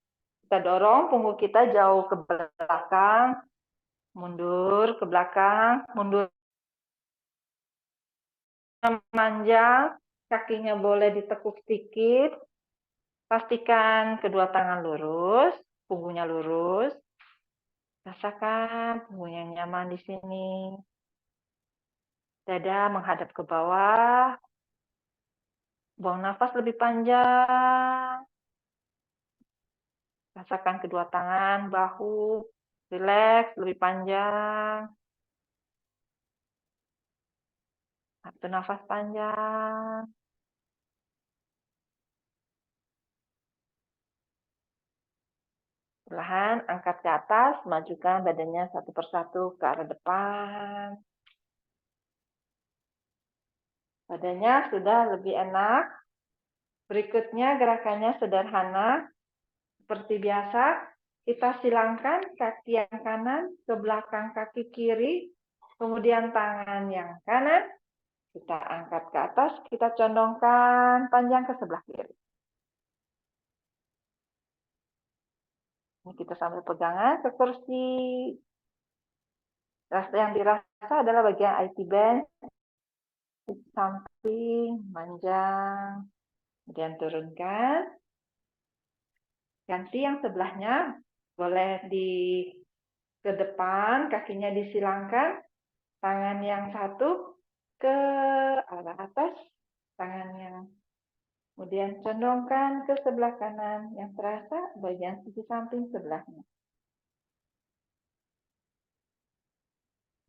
Kita dorong punggung kita jauh ke belakang, mundur ke belakang, mundur memanjang, kakinya boleh ditekuk sedikit. Pastikan kedua tangan lurus, punggungnya lurus. Rasakan punggungnya nyaman di sini. Dada menghadap ke bawah. Buang nafas lebih panjang. Rasakan kedua tangan, bahu, rileks, lebih panjang. Satu nafas panjang. Perlahan angkat ke atas, majukan badannya satu persatu ke arah depan. Badannya sudah lebih enak. Berikutnya gerakannya sederhana. Seperti biasa, kita silangkan kaki yang kanan ke belakang kaki kiri, kemudian tangan yang kanan, kita angkat ke atas, kita condongkan panjang ke sebelah kiri. Ini kita sambil pegangan ke kursi. Rasa yang dirasa adalah bagian IT band, samping, manjang, kemudian turunkan. Ganti yang sebelahnya, boleh ke depan, kakinya disilangkan, tangan yang satu ke arah atas, tangan yang kemudian condongkan ke sebelah kanan, yang terasa bagian sisi samping sebelahnya.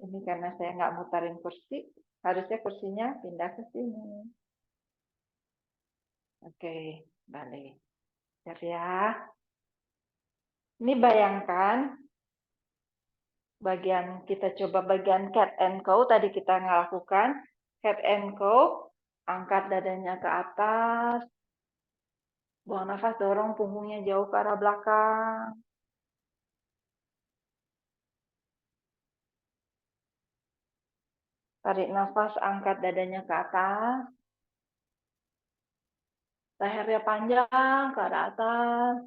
Ini karena saya nggak mutarin kursi, harusnya kursinya pindah ke sini. Oke, balik. Siap ya. Ini bayangkan kita coba bagian cat and cow, tadi kita lakukan cat and cow, angkat dadanya ke atas, buang nafas, dorong punggungnya jauh ke arah belakang. Tarik nafas, angkat dadanya ke atas. Lehernya panjang ke arah atas.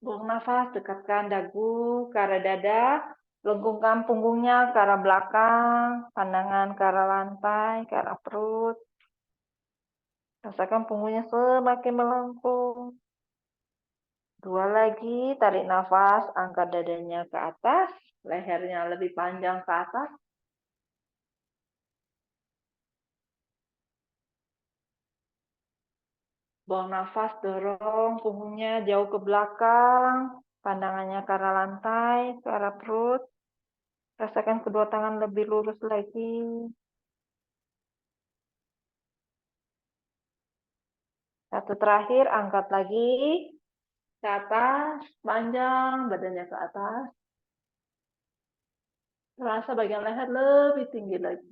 Buang nafas, dekatkan dagu ke arah dada. Lengkungkan punggungnya ke arah belakang. Pandangan ke arah lantai, ke arah perut. Rasakan punggungnya semakin melengkung. Dua lagi, tarik nafas, angkat dadanya ke atas. Lehernya lebih panjang ke atas. Buang nafas, dorong punggungnya jauh ke belakang, pandangannya ke arah lantai, ke arah perut. Rasakan kedua tangan lebih lurus lagi. Satu terakhir, angkat lagi ke atas, panjang, badannya ke atas. Rasa bagian leher lebih tinggi lagi.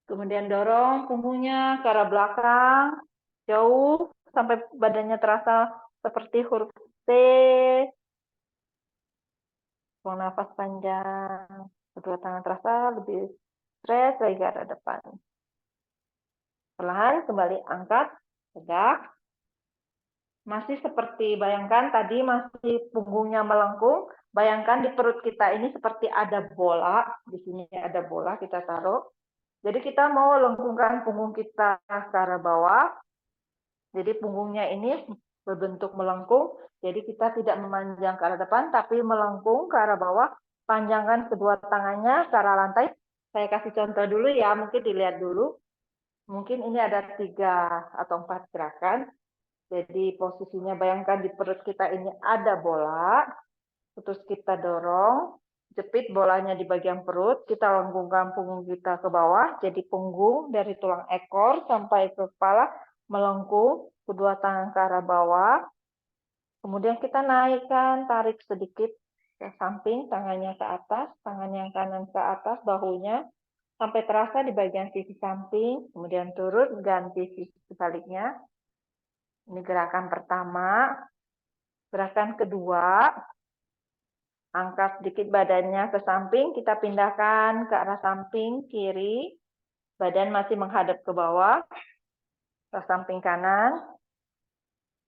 Kemudian dorong punggungnya ke arah belakang, jauh, sampai badannya terasa seperti huruf T. Buang nafas panjang. Kedua tangan terasa lebih stretch lagi ke arah depan. Perlahan kembali angkat, tegak. Masih seperti, bayangkan tadi masih punggungnya melengkung. Bayangkan di perut kita ini seperti ada bola. Di sini ada bola, kita taruh. Jadi kita mau lengkungkan punggung kita ke arah bawah. Jadi punggungnya ini berbentuk melengkung. Jadi kita tidak memanjang ke arah depan, tapi melengkung ke arah bawah. Panjangkan kedua tangannya ke arah lantai. Saya kasih contoh dulu ya, mungkin dilihat dulu. Mungkin ini ada 3 atau 4 gerakan. Jadi posisinya bayangkan di perut kita ini ada bola, terus kita dorong, jepit bolanya di bagian perut, kita lengkungkan punggung kita ke bawah, jadi punggung dari tulang ekor sampai ke kepala melengkung, kedua tangan ke arah bawah. Kemudian kita naikkan, tarik sedikit ke samping, tangannya ke atas, tangan yang kanan ke atas, bahunya, sampai terasa di bagian sisi samping, kemudian turun, ganti sisi sebaliknya. Ini gerakan pertama. Gerakan kedua, angkat sedikit badannya ke samping, kita pindahkan ke arah samping kiri, badan masih menghadap ke bawah, ke samping kanan,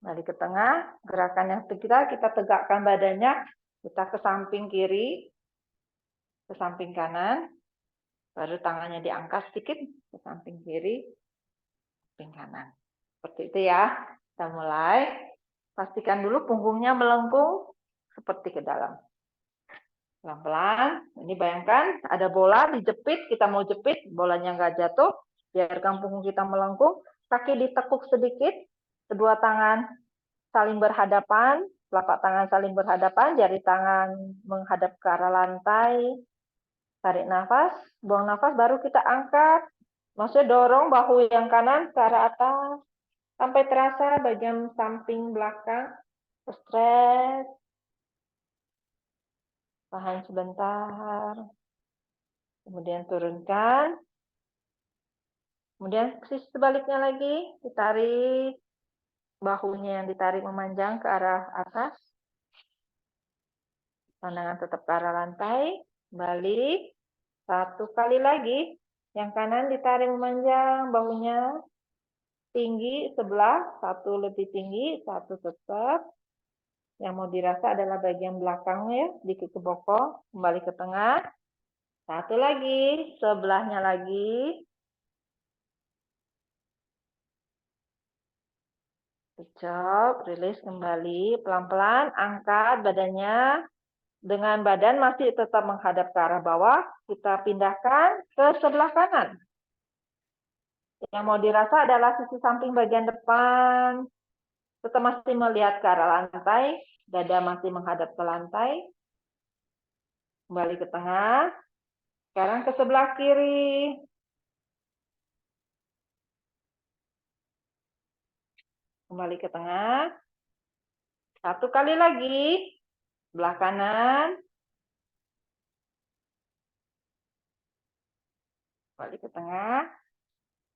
balik ke tengah. Gerakan yang ketiga, kita tegakkan badannya, kita ke samping kiri, ke samping kanan, baru tangannya diangkat sedikit, ke samping kiri, samping kanan. Seperti itu ya. Kita mulai. Pastikan dulu punggungnya melengkung seperti ke dalam. Pelan-pelan. Ini bayangkan ada bola dijepit, kita mau jepit, bolanya nggak jatuh. Biarkan punggung kita melengkung. Kaki ditekuk sedikit. Kedua tangan saling berhadapan. Telapak tangan saling berhadapan. Jari tangan menghadap ke arah lantai. Tarik nafas. Buang nafas. Baru kita angkat. Maksudnya dorong bahu yang kanan ke arah atas. Sampai terasa bagian samping belakang. Stretch. Tahan sebentar. Kemudian turunkan. Kemudian sisi sebaliknya lagi. Ditarik. Bahunya yang ditarik memanjang ke arah atas. Pandangan tetap ke arah lantai. Balik. 1 kali lagi. Yang kanan ditarik memanjang. Bahunya tinggi sebelah. 1 lebih tinggi. 1 tetap. Yang mau dirasa adalah bagian belakangnya. Sedikit ke bokong. Kembali ke tengah. 1 lagi. Sebelahnya lagi. Kecap, rilis kembali. Pelan-pelan angkat badannya. Dengan badan masih tetap menghadap ke arah bawah. Kita pindahkan ke sebelah kanan. Yang mau dirasa adalah sisi samping bagian depan. Tetap masih melihat ke arah lantai. Dada masih menghadap ke lantai. Kembali ke tengah. Sekarang ke sebelah kiri. Kembali ke tengah. 1 kali lagi. Sebelah kanan. Kembali ke tengah.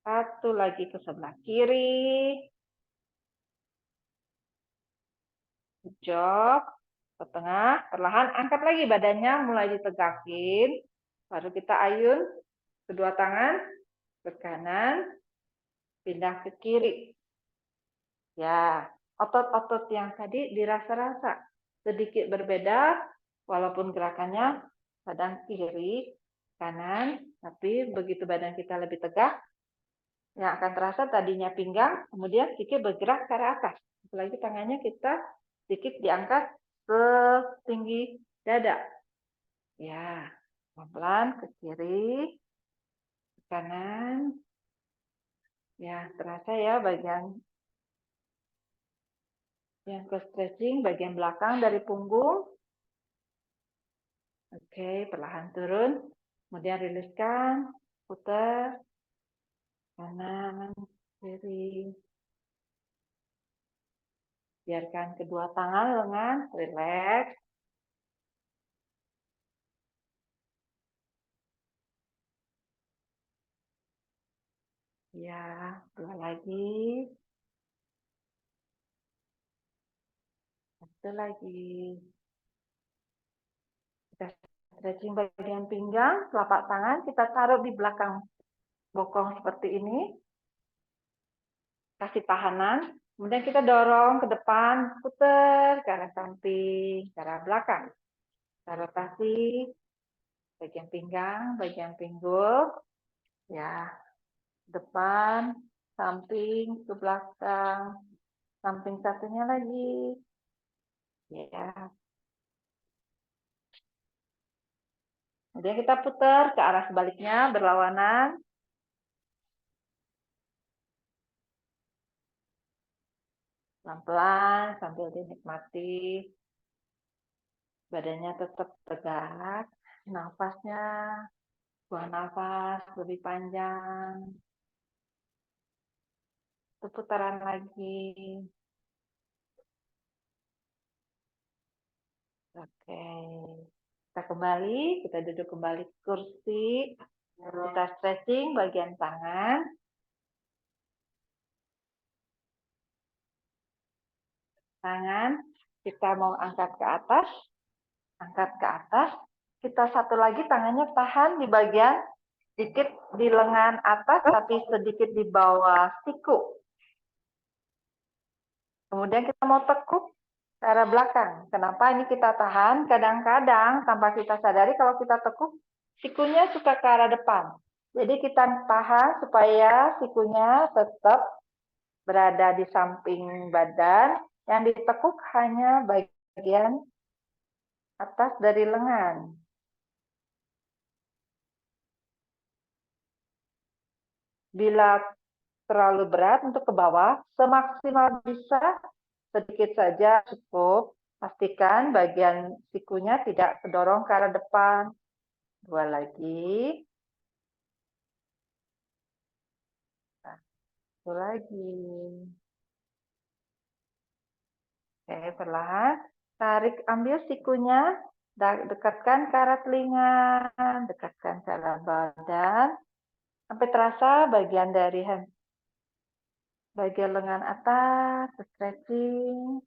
1 lagi ke sebelah kiri. Jok. Ke tengah. Perlahan angkat lagi badannya. Mulai ditegakin. Baru kita ayun. Kedua tangan. Ke kanan. Pindah ke kiri. Ya. Otot-otot yang tadi dirasa-rasa. Sedikit berbeda. Walaupun gerakannya badan kiri, kanan. Tapi begitu badan kita lebih tegak. Yang akan terasa tadinya pinggang. Kemudian kaki bergerak ke arah atas. Apalagi tangannya kita sedikit diangkat setinggi dada. Ya, pelan-pelan ke kiri, ke kanan. Ya, terasa ya bagian yang ke stretching, bagian belakang dari punggung. Oke, perlahan turun. Kemudian riliskan, putar, kanan, kiri. Biarkan kedua tangan lengan, rileks. Ya, 2 lagi. 1 lagi. Kita stretching bagian pinggang, telapak tangan kita taruh di belakang bokong seperti ini. Kasih tahanan. Kemudian kita dorong ke depan, putar ke arah samping, ke arah belakang. Kita rotasi bagian pinggang, bagian pinggul. Ya, depan, samping, ke belakang. Samping satunya lagi. Ya. Kemudian kita putar ke arah sebaliknya, berlawanan. Pelan-pelan sambil dinikmati. Badannya tetap tegak. Nafasnya, buang nafas lebih panjang. Putaran lagi. Oke. Kita kembali, kita duduk kembali ke kursi. Kita stretching bagian tangan. Tangan kita mau angkat ke atas. Angkat ke atas. Kita satu lagi tangannya tahan di bagian sedikit di lengan atas, tapi sedikit di bawah siku. Kemudian kita mau tekuk ke arah belakang. Kenapa ini kita tahan? Kadang-kadang tanpa kita sadari kalau kita tekuk, sikunya suka ke arah depan. Jadi kita tahan supaya sikunya tetap berada di samping badan. Yang ditekuk hanya bagian atas dari lengan. Bila terlalu berat untuk ke bawah, semaksimal bisa sedikit saja cukup. Pastikan bagian sikunya tidak kedorong ke arah depan. Dua lagi. Satu lagi. Oke, perlahan. Tarik, ambil sikunya. Dekatkan ke arah telinga. Dekatkan ke arah badan. Sampai terasa bagian dari bagian lengan atas. Stretching.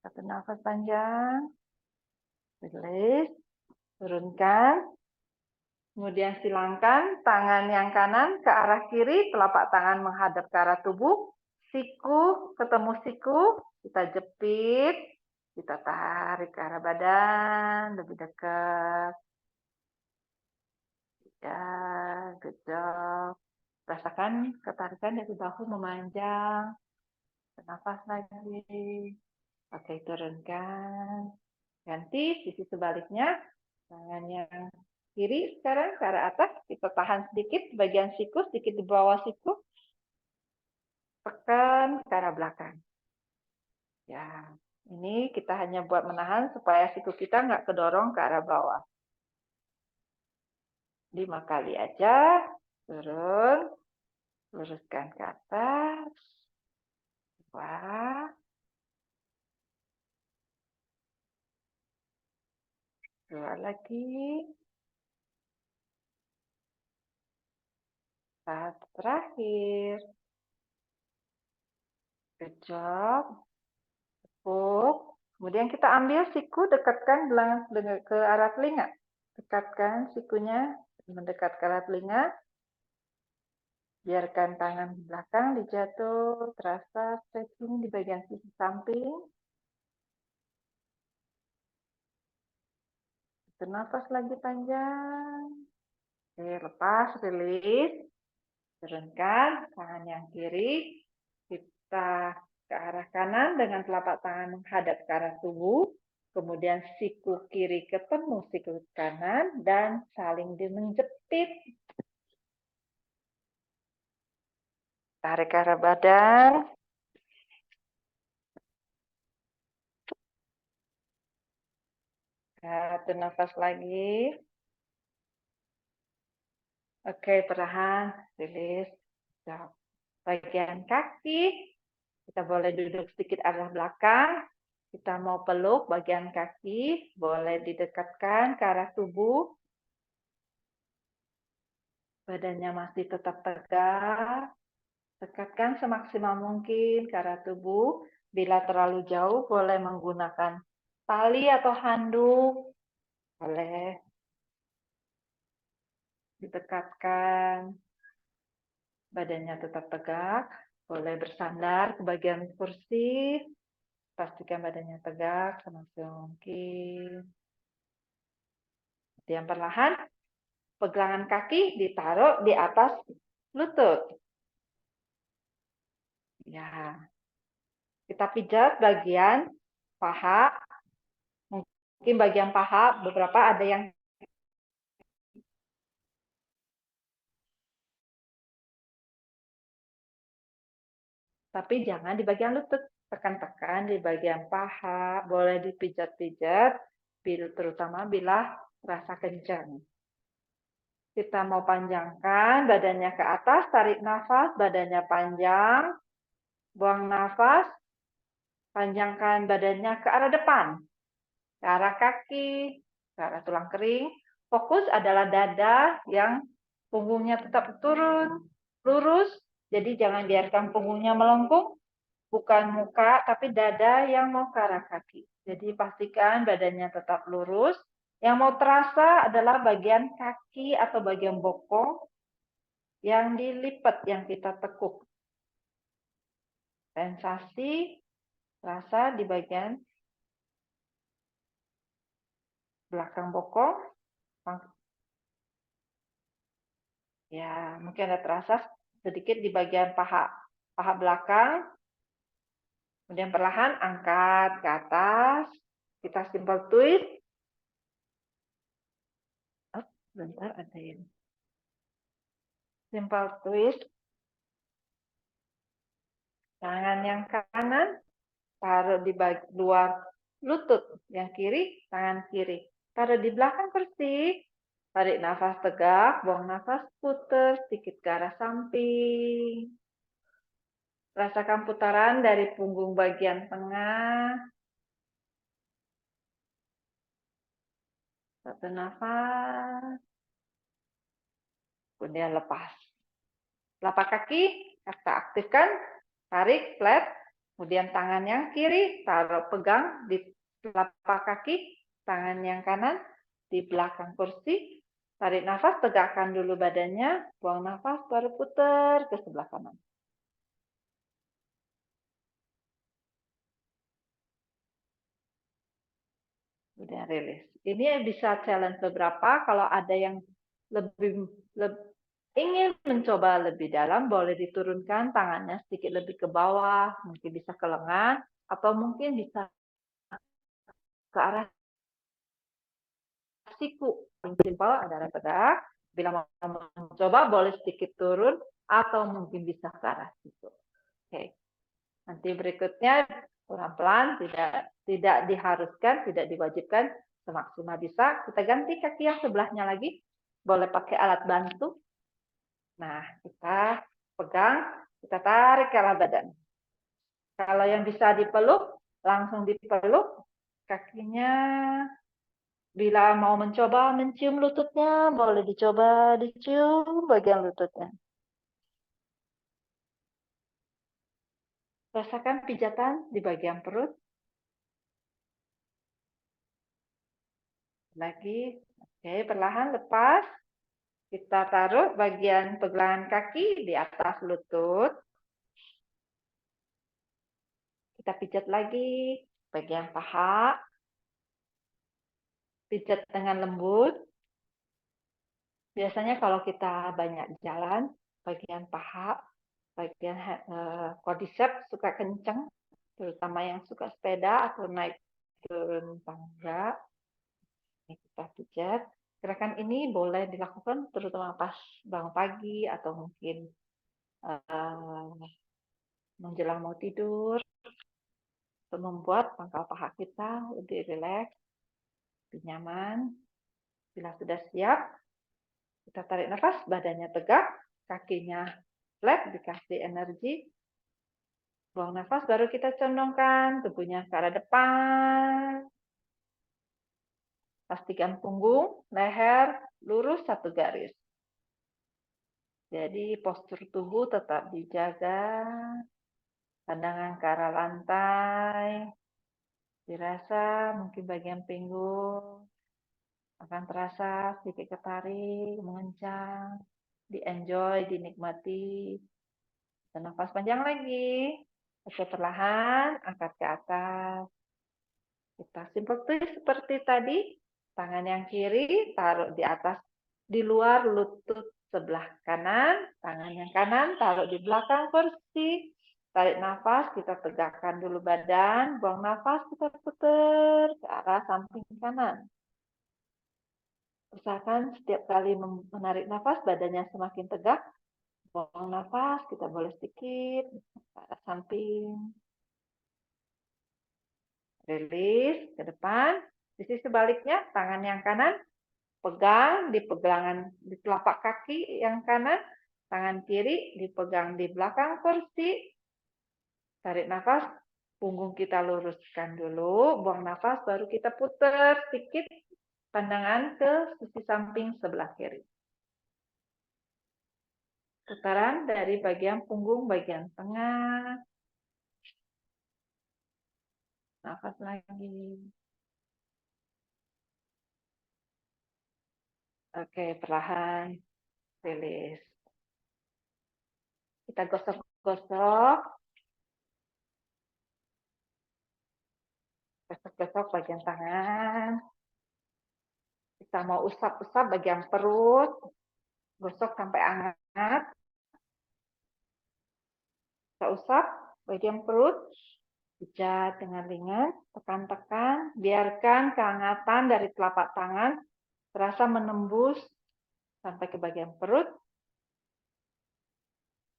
Satu nafas panjang. Release. Turunkan. Kemudian silangkan tangan yang kanan ke arah kiri, telapak tangan menghadap ke arah tubuh, siku ketemu siku, kita jepit, kita tarik ke arah badan, lebih dekat. Ya, good job. Rasakan ketarikan dari bahu memanjang. Nafas lagi. Oke, turunkan. Ganti sisi sebaliknya. Tangan yang kiri sekarang ke arah atas. Kita tahan sedikit bagian siku, sedikit di bawah siku. Tekan ke arah belakang. Ya, ini kita hanya buat menahan supaya siku kita nggak kedorong ke arah bawah. 5 kali aja. Turun. Luruskan ke atas. Wah. Dua lagi. Satu terakhir. Good job. Tepuk. Kemudian kita ambil siku, dekatkan ke arah telinga. Dekatkan sikunya mendekat ke arah telinga. Biarkan tangan di belakang dijatuh, terasa stretching di bagian sisi samping. Bernafas lagi panjang. Oke, lepas, rilis. Turunkan tangan yang kiri. Kita ke arah kanan dengan telapak tangan menghadap ke arah tubuh. Kemudian siku kiri ketemu siku kanan dan saling menjepit. Tarik ke arah badan. Satu nafas lagi. Oke, perlahan, rilis. Bagian kaki, kita boleh duduk sedikit arah belakang. Kita mau peluk bagian kaki, boleh didekatkan ke arah tubuh. Badannya masih tetap tegak. Dekatkan semaksimal mungkin ke arah tubuh. Bila terlalu jauh, boleh menggunakan tali atau handuk. Boleh didekatkan. Badannya tetap tegak. Boleh bersandar ke bagian kursi. Pastikan badannya tegak semaksimal mungkin. Diam perlahan. Pegangan kaki ditaruh di atas lutut. Ya, kita pijat bagian paha. Mungkin bagian paha beberapa ada yang tapi jangan di bagian lutut. Tekan-tekan di bagian paha, boleh dipijat-pijat, terutama bila rasa kencang. Kita mau panjangkan badannya ke atas, tarik nafas, badannya panjang, buang nafas, panjangkan badannya ke arah depan, ke arah kaki, ke arah tulang kering. Fokus adalah dada yang punggungnya tetap turun, lurus, jadi jangan biarkan punggungnya melengkung, bukan muka, tapi dada yang mau ke arah kaki. Jadi pastikan badannya tetap lurus. Yang mau terasa adalah bagian kaki atau bagian bokong yang dilipat, yang kita tekuk. Sensasi rasa di bagian belakang bokong. Ya, mungkin ada terasa sedikit di bagian paha belakang. Kemudian perlahan angkat ke atas. Kita simple twist. Oh, bentar ada yang simple twist. Tangan yang kanan taruh di luar lutut, yang kiri tangan kiri. Taruh di belakang kursi. Tarik nafas tegak, buang nafas putar sedikit ke arah samping. Rasakan putaran dari punggung bagian tengah. Satu nafas. Kemudian lepas. Telapak kaki kita aktifkan, tarik flat. Kemudian tangan yang kiri taruh pegang di telapak kaki, tangan yang kanan di belakang kursi. Tarik nafas, tegakkan dulu badannya, buang nafas, baru putar ke sebelah kanan. Udah rilis. Ini bisa challenge beberapa. Kalau ada yang lebih ingin mencoba lebih dalam, boleh diturunkan tangannya sedikit lebih ke bawah, mungkin bisa ke lengan, atau mungkin bisa ke arah siku. Yang simpel adalah tegak. Bila mau mencoba, boleh sedikit turun, atau mungkin bisa ke arah siku. Oke. Nanti berikutnya pelan-pelan, tidak diharuskan, tidak diwajibkan, semaksimal bisa. Kita ganti kaki yang sebelahnya lagi. Boleh pakai alat bantu. Nah, kita pegang, kita tarik ke arah badan. Kalau yang bisa dipeluk, langsung dipeluk kakinya. Bila mau mencoba mencium lututnya, boleh dicoba dicium bagian lututnya. Rasakan pijatan di bagian perut. Lagi, oke, perlahan lepas. Kita taruh bagian pergelangan kaki di atas lutut. Kita pijat lagi bagian paha. Pijat dengan lembut. Biasanya kalau kita banyak jalan, bagian paha, bagian quadriceps suka kenceng, terutama yang suka sepeda atau naik turun tangga. Ini kita pijat. Gerakan ini boleh dilakukan terutama pas bangun pagi atau mungkin menjelang mau tidur, untuk membuat pangkal paha kita lebih rileks, lebih nyaman. Bila sudah siap, kita tarik nafas, badannya tegak, kakinya flat, dikasih energi. Buang nafas, baru kita condongkan tubuhnya ke arah depan. Pastikan punggung, leher, lurus satu garis. Jadi postur tubuh tetap dijaga. Pandangan ke arah lantai. Dirasa mungkin bagian pinggul akan terasa sedikit ketarik, mengencang. Di-enjoy, dinikmati. Dan nafas panjang lagi. Oke, perlahan angkat ke atas. Kita simple twist seperti tadi. Tangan yang kiri taruh di atas di luar lutut sebelah kanan, tangan yang kanan taruh di belakang kursi. Tarik nafas, kita tegakkan dulu badan, buang nafas, kita putar ke arah samping kanan. Usahakan setiap kali menarik nafas, badannya semakin tegak. Buang nafas, kita boleh sedikit ke arah samping. Rilis ke depan. Sisi sebaliknya, tangan yang kanan pegang di pegangan di telapak kaki yang kanan, tangan kiri dipegang di belakang kursi. Tarik nafas, punggung kita luruskan dulu, buang nafas, baru kita putar sedikit pandangan ke sisi samping sebelah kiri. Putaran dari bagian punggung bagian tengah. Nafas lagi. Oke, perlahan rilis. Kita gosok-gosok. Gosok-gosok bagian tangan. Kita mau usap-usap bagian perut. Gosok sampai hangat. Kita usap bagian perut. Pijat dengan ringan, tekan-tekan. Biarkan kehangatan dari telapak tangan terasa menembus sampai ke bagian perut.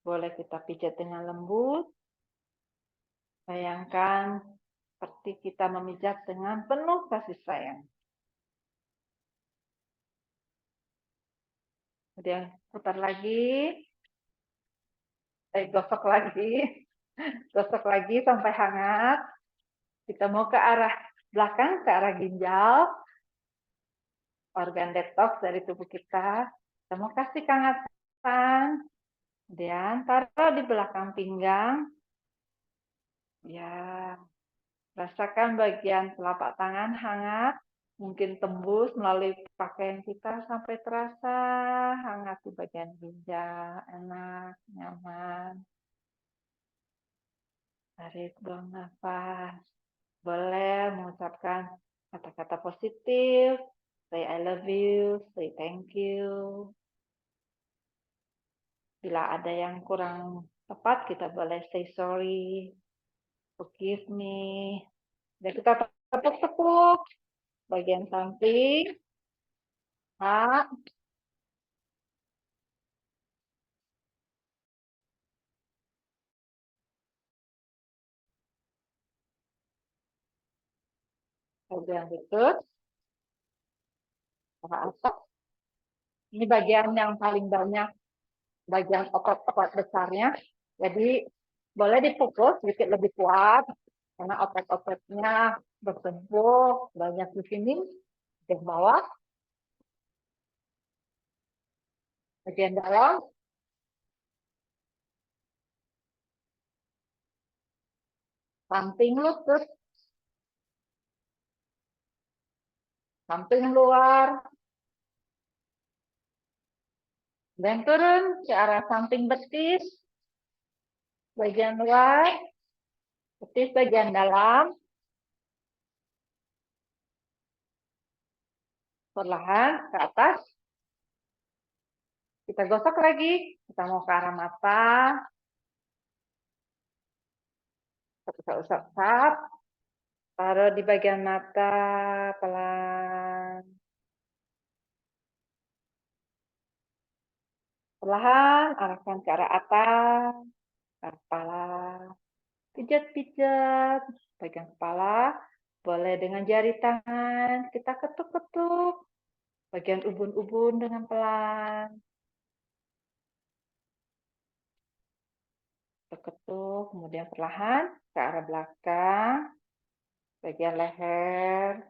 Boleh kita pijat dengan lembut. Bayangkan seperti kita memijat dengan penuh kasih sayang. Kemudian putar lagi. Gosok lagi. Gosok lagi sampai hangat. Kita mau ke arah belakang, ke arah ginjal. Organ detox dari tubuh kita. Kita mau kasih kehangatan. Kemudian taruh di belakang pinggang. Ya, rasakan bagian telapak tangan hangat. Mungkin tembus melalui pakaian kita sampai terasa hangat di bagian ginjal. Enak, nyaman. Tarik, buang nafas. Boleh mengucapkan kata-kata positif. Say I love you, say thank you. Bila ada yang kurang tepat, kita boleh say sorry, forgive me. Dan kita tepuk-tepuk bagian samping. Nah, bagian lutut, ke atas. Ini bagian yang paling banyak, bagian otot-otot besarnya. Jadi boleh dipukul sedikit lebih kuat, karena otot-ototnya bertumpuk banyak di sini, di bawah, bagian dalam, samping lutut, samping luar, dan turun ke arah samping betis, bagian luar, betis bagian dalam, perlahan ke atas. Kita gosok lagi, kita mau ke arah mata, kita usap-usap, taruh di bagian mata, pelan. Perlahan, arahkan ke arah atas, ke arah kepala. Pijat-pijat bagian kepala, boleh dengan jari tangan, kita ketuk-ketuk bagian ubun-ubun dengan pelan. Ketuk, kemudian perlahan ke arah belakang, bagian leher,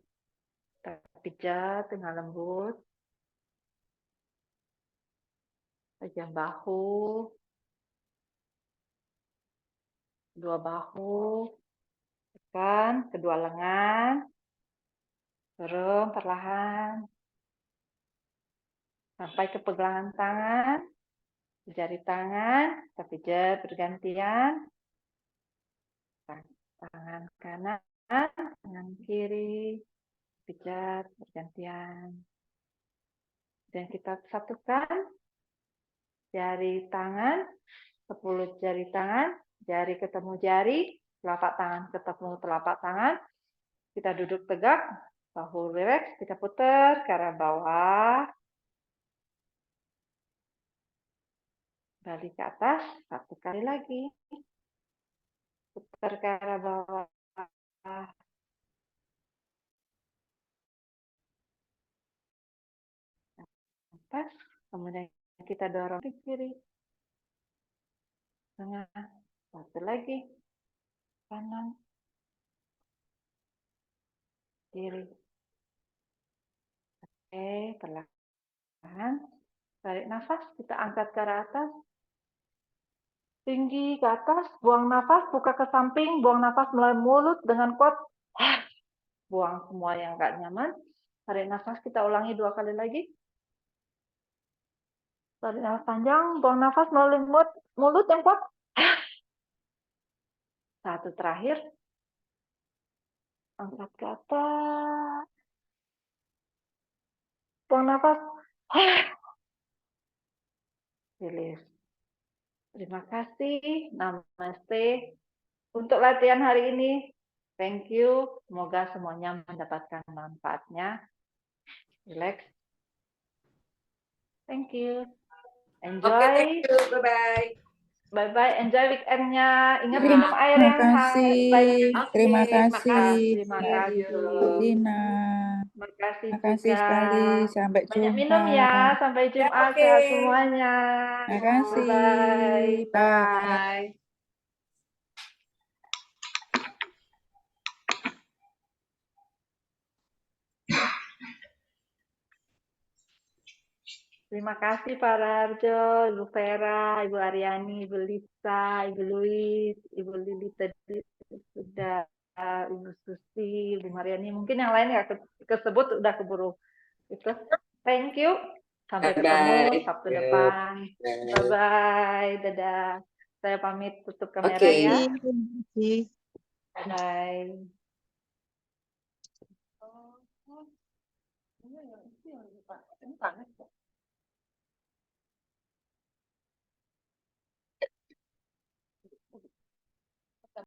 kita pijat dengan lembut, bagian bahu, dua bahu, tekan kedua lengan, turun perlahan, sampai ke pergelangan tangan, jari tangan, kita pijat bergantian, tangan kanan, tangan kiri, pijat bergantian. Kemudian kita satukan jari tangan, 10 jari tangan, jari ketemu jari, telapak tangan ketemu telapak tangan. Kita duduk tegak, bahu rileks, kita putar ke arah bawah, balik ke atas, 1 kali lagi. Putar ke arah bawah. Atas, kemudian kita dorong ke kiri. Tengah, 1 lagi. Kanan, kiri. Oke, perlahan. Tarik nafas, kita angkat ke arah atas. Tinggi ke atas, buang nafas, buka ke samping, buang nafas melalui mulut dengan kuat. Buang semua yang nggak nyaman. Tarik nafas, kita ulangi 2 kali lagi. Tarik nafas panjang, buang nafas melalui mulut yang kuat. 1 terakhir. Angkat ke atas. Buang nafas. Rilis. Terima kasih. Namaste. Untuk latihan hari ini, thank you. Semoga semuanya mendapatkan manfaatnya. Relax. Thank you. Enjoy. Oke, thank you. Bye-bye. Bye-bye. Enjoy weekend-nya. Ingat Ya. minum air yang baik. Oke, Terima kasih, Terima Thank kasih. you. Dina. Terima kasih Terima kasih juga. sekali. Sampai Banyak jumpa. minum ya. Sampai Ya, Jumat. oke. Sehat semuanya. Terima kasih. Bye-bye. Bye. Bye. Terima kasih Pak Rarjo, Ibu Vera, Ibu Aryani, Ibu Lisa, Ibu Louis, Ibu Lili tadi sudah, Ibu Susi, Ibu Mariani. Mungkin yang lain ya kesebut udah keburu itu. Thank you. Sampai ketemu Bye-bye. Sabtu Yuk. depan. Bye. Bye-bye. Dadah. Saya pamit tutup kamera Oke. ya. Terima kasih. Bye.